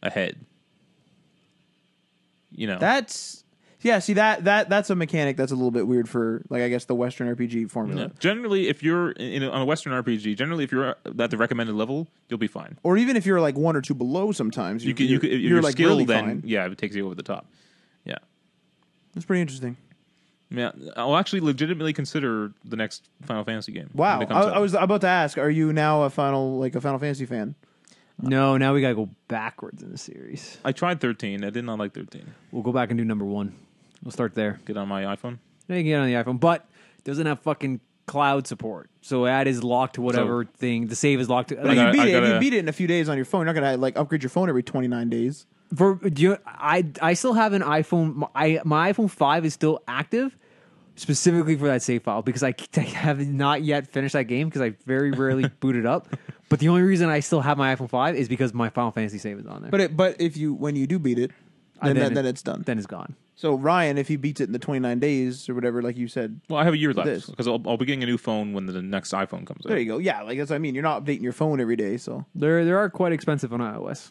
ahead. You know. That's that's a mechanic that's a little bit weird for, like, I guess the Western RPG formula. Yeah. Generally, if you're on a Western RPG, if you're at the recommended level, you'll be fine. Or even if you're like 1 or 2 below, sometimes you're like skill, really then fine. Yeah, it takes you over the top. Yeah, that's pretty interesting. Yeah, I'll actually legitimately consider the next Final Fantasy game. Wow, I was about to ask: are you now a Final Fantasy fan? No, now we gotta go backwards in the series. I tried 13. I did not like 13. We'll go back and do number 1. We'll start there. Get on my iPhone. Yeah, you can get on the iPhone, but it doesn't have fucking cloud support, so that is locked to whatever thing. The save is locked to. If you beat it in a few days on your phone, you're not gonna like upgrade your phone every 29 days. I still have an iPhone. My iPhone 5 is still active, specifically for that save file, because I have not yet finished that game because I very rarely boot it up. But the only reason I still have my iPhone 5 is because my Final Fantasy save is on there. But when you do beat it, then it's done. Then it's gone. So Ryan, if he beats it in the 29 days or whatever, like you said, well, I have a year left because I'll be getting a new phone when the next iPhone comes out. There you go. Yeah, like that's what I mean. You're not updating your phone every day, so they are quite expensive on iOS.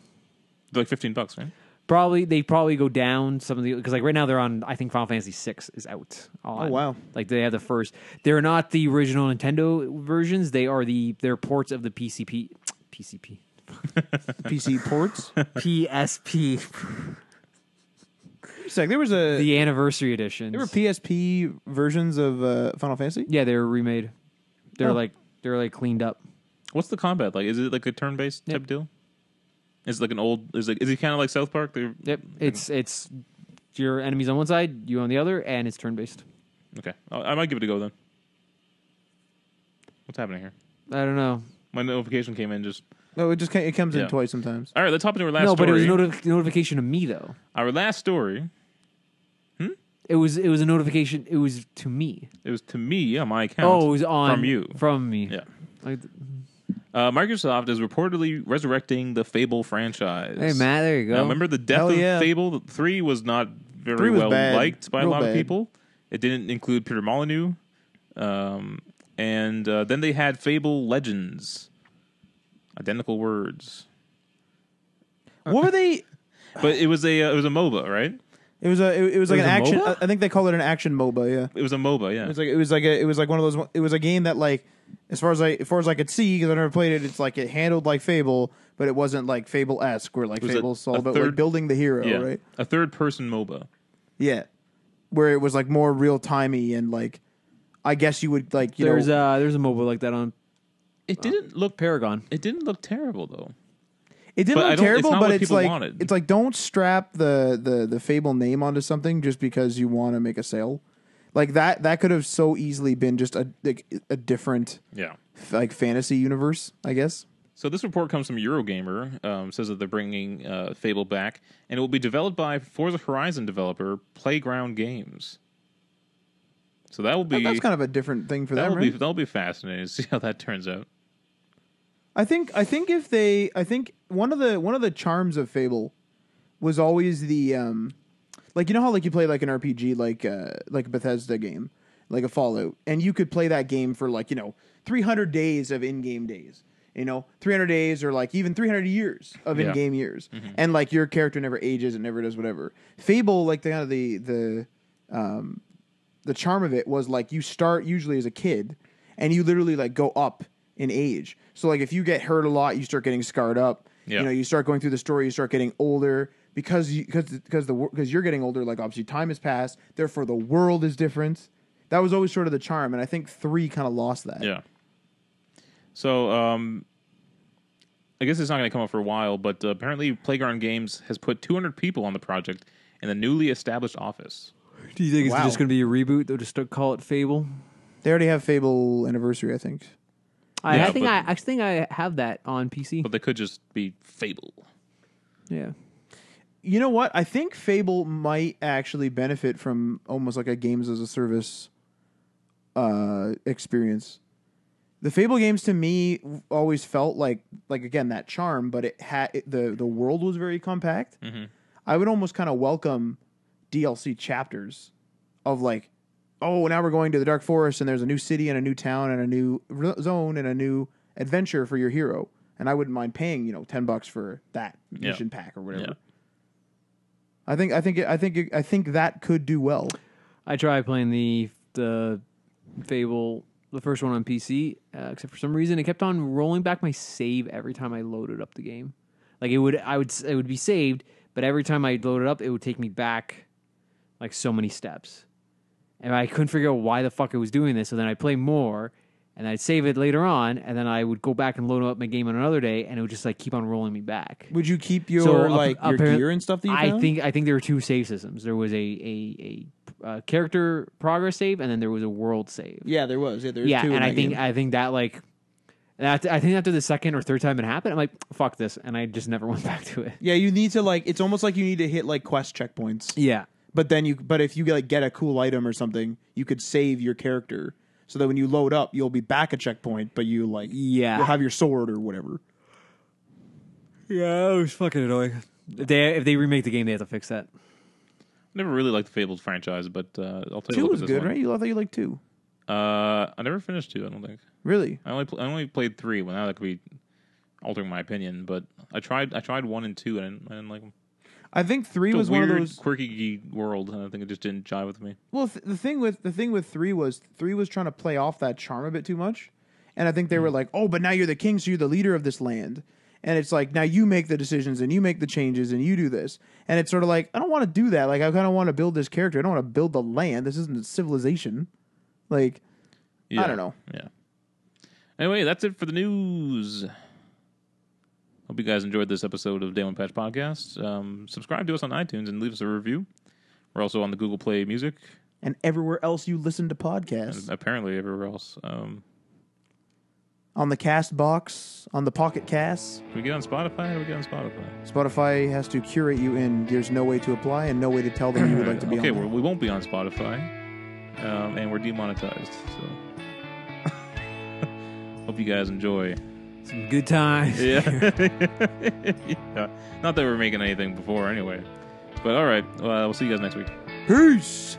They're like $15, right? They probably go down some of the, because like right now they're on, I think Final Fantasy 6 is out. Oh wow! Like they have the first. They're not the original Nintendo versions. They're ports of the PCP. PC ports. PSP. There was the anniversary edition. There were PSP versions of Final Fantasy. Yeah, they were remade. They're like cleaned up. What's the combat like? Is it like a turn-based type deal? Is it like an old? Is it kind of like South Park? Yep. It's your enemies on one side, you on the other, and it's turn-based. Okay, I might give it a go then. What's happening here? I don't know. My notification came in just. No, it comes in twice sometimes. All right, let's hop into our last story. No, but it was a notification to me though. Our last story. It was a notification. It was to me. It was to me on my account. Oh, it was from you. From me. Yeah. Microsoft is reportedly resurrecting the Fable franchise. Hey, Matt, there you go. Now, remember the death of Fable? 3 was not very well liked by a lot of people. It didn't include Peter Molyneux. And then they had Fable Legends. Identical words. What were they? But it was a MOBA, right? It was like an action. I think they call it an action MOBA. Yeah, it was a MOBA. Yeah, it was like one of those. It was a game that, like, as far as I could see, because I never played it, it's like it handled like Fable, but it wasn't like Fable-esque, where like Fable's all about like building the hero, right? A third-person MOBA. Yeah, where it was like more real-timey and like, I guess you would like there's a MOBA like that on. It didn't look Paragon. It didn't look terrible though. It didn't look terrible, but it's like wanted. It's like, don't strap the Fable name onto something just because you want to make a sale. Like that could have so easily been just a different like fantasy universe, I guess. So this report comes from Eurogamer. Says that they're bringing Fable back, and it will be developed by Forza Horizon developer Playground Games. So that will be that's kind of a different thing for them. That'll be fascinating to see how that turns out. I think one of the charms of Fable was always the like, you know how like you play like an RPG like a Bethesda game, like a Fallout, and you could play that game for like, 300 days of in-game days. 300 days or like even 300 years of in-game years. Mm-hmm. And like your character never ages and never does whatever. Fable, like the charm of it was like you start usually as a kid and you literally like go up in age. So like if you get hurt a lot, you start getting scarred up. Yeah. You start going through the story, you start getting older because you're getting older, like obviously time has passed, therefore the world is different. That was always sort of the charm, and I think 3 kind of lost that. Yeah. So, I guess it's not going to come up for a while, but apparently Playground Games has put 200 people on the project in the newly established office. Do you think it's just going to be a reboot? They'll just call it Fable? They already have Fable Anniversary, I think. I think I have that on PC. But they could just be Fable. Yeah. You know what? I think Fable might actually benefit from almost like a games as a service experience. The Fable games to me always felt like again that charm, but it had the world was very compact. Mm-hmm. I would almost kind of welcome DLC chapters of like, oh, now we're going to the Dark Forest and there's a new city and a new town and a new zone and a new adventure for your hero, and I wouldn't mind paying $10 for that mission pack or whatever. Yeah. I think that could do well. I tried playing the Fable. The first one on PC, except for some reason, it kept on rolling back my save every time I loaded up the game. Like it would be saved, but every time I loaded up, it would take me back like so many steps, and I couldn't figure out why the fuck it was doing this. So then I'd play more, and I'd save it later on, and then I would go back and load up my game on another day, and it would just like keep on rolling me back. Would you keep your your gear and stuff that you found? I think there were 2 save systems. There was a character progress save, and then there was a world save. Yeah, there was. Yeah, there's 2. And I think that like, I think after the second or third time it happened, I'm like, fuck this, and I just never went back to it. Yeah, you need to like. It's almost like you need to hit like quest checkpoints. Yeah, but if you like get a cool item or something, you could save your character so that when you load up, you'll be back at checkpoint, but you'll have your sword or whatever. Yeah, it was fucking annoying. If they remake the game, they have to fix that. Never really liked the Fable franchise, but I'll tell you. 2 was good, right? I thought you liked 2. I never finished 2. I don't think. Really? I only played 3. Well, now that could be altering my opinion, but I tried 1 and 2, and I didn't like them. I think 3 was one of those quirky world, and I think it just didn't jive with me. Well, the thing with 3 was trying to play off that charm a bit too much, and I think they were like, oh, but now you're the king, so you're the leader of this land. And it's like, now you make the decisions and you make the changes and you do this. And it's sort of like, I don't want to do that. Like, I kind of want to build this character. I don't want to build the land. This isn't a civilization. Like, I don't know. Yeah. Anyway, that's it for the news. Hope you guys enjoyed this episode of Day One Patch Podcast. Subscribe to us on iTunes and leave us a review. We're also on the Google Play Music. And everywhere else you listen to podcasts. And apparently everywhere else. On the Cast Box, on the Pocket Cast. Can we get on Spotify? How do we get on Spotify? Spotify has to curate you in. There's no way to apply and no way to tell them you would like to be on. Okay, we won't be on Spotify. And we're demonetized. So hope you guys enjoy. Some good times. Yeah. Yeah. Not that we're making anything before anyway. But all right. We'll see you guys next week. Peace.